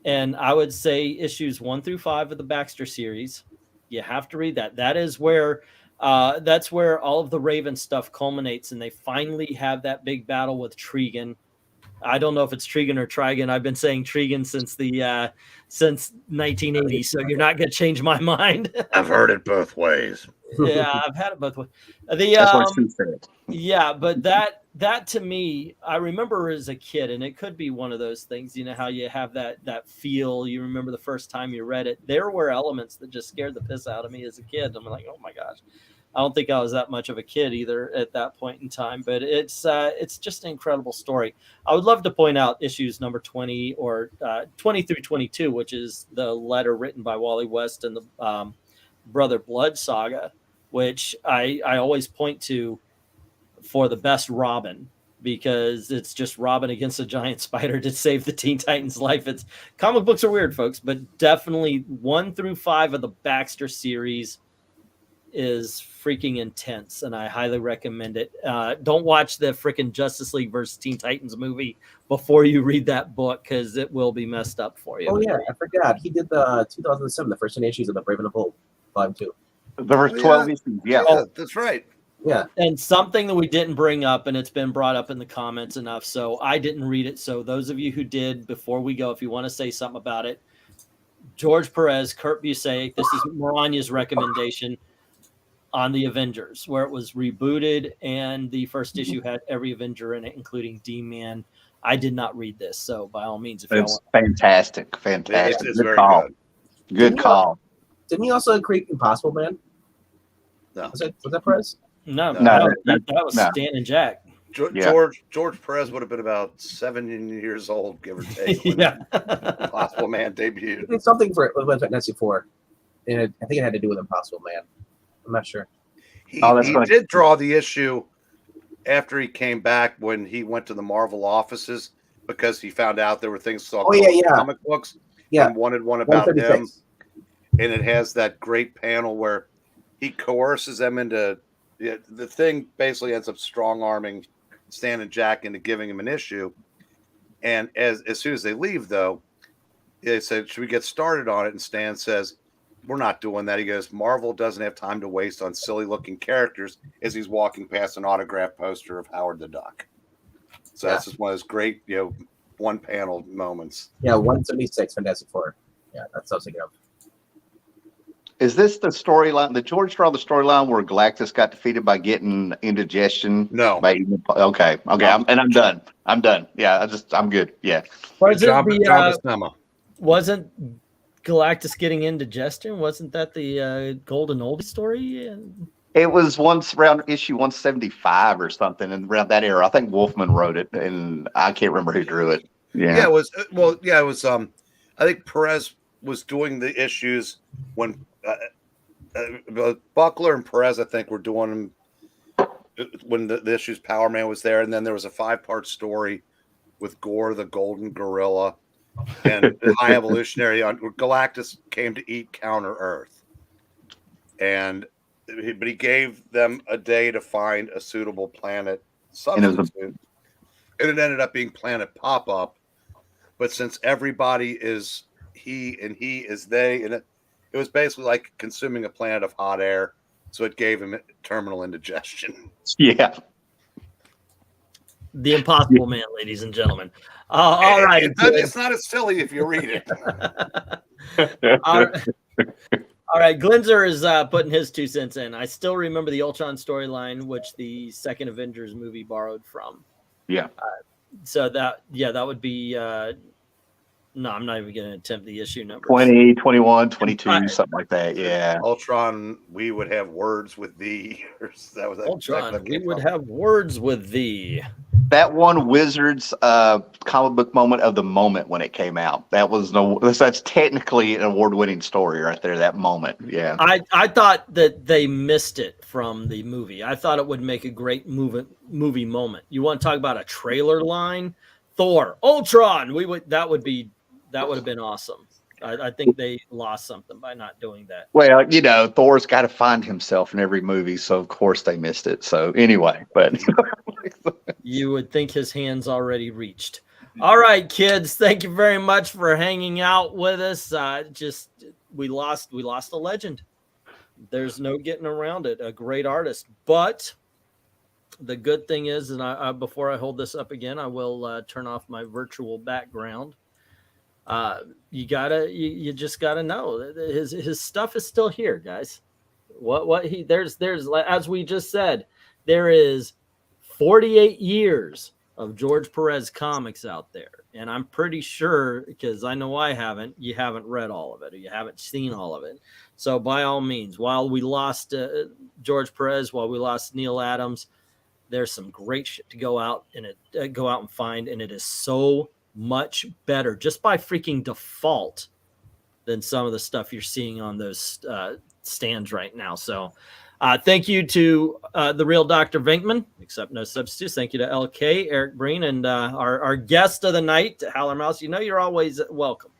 Speaker 2: and I would say issues 1 through 5 of the Baxter series. You have to read that. That is where that's where all of the Raven stuff culminates, and they finally have that big battle with Trigon. I don't know if it's Trigon or Trigon. I've been saying Trigon since 1980, so you're not going to change my mind.
Speaker 4: I've heard it both ways.
Speaker 2: Yeah, I've had it both ways.
Speaker 5: That's what she said.
Speaker 2: Yeah, but that to me, I remember as a kid, and it could be one of those things, you know, how you have that feel. You remember the first time you read it. There were elements that just scared the piss out of me as a kid. I'm like, oh my gosh. I don't think I was that much of a kid either at that point in time, but it's just an incredible story. I would love to point out issues number 20 or 20 through 22, which is the letter written by Wally West and the Brother Blood saga, which I always point to for the best Robin, because it's just Robin against a giant spider to save the Teen Titans' life. It's comic books are weird, folks, but definitely 1 through 5 of the Baxter series is freaking intense, and I highly recommend it. Don't watch the freaking Justice League versus Teen Titans movie before you read that book, because it will be messed up for you.
Speaker 1: Oh yeah, I forgot. He did the 2007, the first 10 issues of the Brave and the Bold, Volume 2.
Speaker 5: The first 12 issues, yeah.
Speaker 4: That's right.
Speaker 1: Yeah.
Speaker 2: And something that we didn't bring up, and it's been brought up in the comments enough, so I didn't read it. So those of you who did, before we go, if you want to say something about it, George Perez, Kurt Busiek, this is Miranya's recommendation on the Avengers, where it was rebooted, and the first issue had every Avenger in it, including D-Man. I did not read this, so by all means, if you want.
Speaker 5: Fantastic.
Speaker 4: It's very
Speaker 5: call.
Speaker 4: good.
Speaker 5: Good call.
Speaker 1: Didn't he also create Impossible Man?
Speaker 4: No.
Speaker 1: Was that Perez?
Speaker 2: No,
Speaker 5: No,
Speaker 2: that was Stan and Jack.
Speaker 4: George Perez would have been about 7 years old, give or take. When
Speaker 2: Yeah.
Speaker 4: Impossible Man debuted.
Speaker 1: He did something for Fantasy 4, and I think it had to do with Impossible Man. I'm not sure.
Speaker 4: He did draw the issue after he came back when he went to the Marvel offices, because he found out there were things called comic books.
Speaker 1: Yeah.
Speaker 4: And wanted one about him.
Speaker 1: 136.
Speaker 4: And it has that great panel where he coerces them into the thing. Basically ends up strong arming Stan and Jack into giving him an issue. And as soon as they leave, though, they said, "Should we get started on it?" And Stan says, "We're not doing that." He goes, "Marvel doesn't have time to waste on silly looking characters," as he's walking past an autograph poster of Howard the Duck. So that's just one of those great, one panel moments.
Speaker 1: Yeah, 176 Fantastic Four. Yeah, that's what I was thinking of.
Speaker 5: Is this the storyline? The George draw the storyline where Galactus got defeated by getting indigestion?
Speaker 4: No.
Speaker 5: Okay. I'm done. Yeah, I'm good. Yeah.
Speaker 2: Wasn't Galactus getting indigestion? Wasn't that the Golden Oldie story?
Speaker 5: It was once around issue 175 or something, and around that era. I think Wolfman wrote it, and I can't remember who drew it. Yeah,
Speaker 4: it was. Well, yeah, it was. I think Perez was doing the issues when Buckler and Perez, I think, were doing them when the issues Power Man was there, and then there was a 5-part story with Gore the Golden Gorilla and the High Evolutionary. Galactus came to eat Counter Earth, but he gave them a day to find a suitable planet substitute, and it ended up being Planet Pop-Up. But since everybody is he is they, and it was basically like consuming a planet of hot air, so it gave him terminal indigestion.
Speaker 5: Yeah.
Speaker 2: The Impossible Man, ladies and gentlemen. All right.
Speaker 4: It's not as silly if you read it.
Speaker 2: All right, Glinzer is putting his 2 cents in. I still remember the Ultron storyline, which the second Avengers movie borrowed from.
Speaker 5: Yeah.
Speaker 2: So that would be no, I'm not even going to attempt the issue number.
Speaker 5: 20, 21, 22, something like that. Yeah.
Speaker 4: Ultron, we would have words with thee. That was
Speaker 2: Ultron, we would have words with thee.
Speaker 5: That one Wizards comic book moment of the moment when it came out. That's technically an award-winning story right there. That moment, yeah.
Speaker 2: I thought that they missed it from the movie. I thought it would make a great movie moment. You want to talk about a trailer line? Thor, Ultron. That would have been awesome. I think they lost something by not doing that.
Speaker 5: Well, Thor's got to find himself in every movie, so of course they missed it. So anyway, but
Speaker 2: you would think his hands already reached. All right, kids, thank you very much for hanging out with us. We lost a legend. There's no getting around it. A great artist, but the good thing is, and before I hold this up again, I will turn off my virtual background. You just gotta know his stuff is still here, guys. There's as we just said, there is 48 years of George Perez comics out there, and I'm pretty sure, because I know you haven't read all of it, or you haven't seen all of it. So by all means, while we lost George Perez, while we lost Neil Adams, there's some great shit to go out and find, and it is so much better just by freaking default than some of the stuff you're seeing on those stands right now. So thank you to the real Dr. Venkman, except no substitutes. Thank you to LK, Eric Breen, and our guest of the night, Howler Mouse. You're always welcome.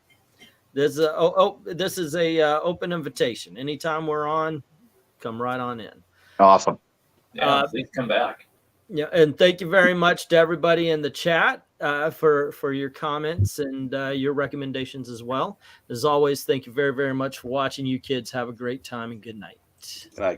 Speaker 2: This is a open invitation. Anytime we're on, come right on in.
Speaker 5: Awesome.
Speaker 3: Yeah, please come back.
Speaker 2: Yeah, and thank you very much to everybody in the chat for your comments and your recommendations as well. As always, thank you very, very much for watching. You kids have a great time and good night.
Speaker 4: Good night, kids.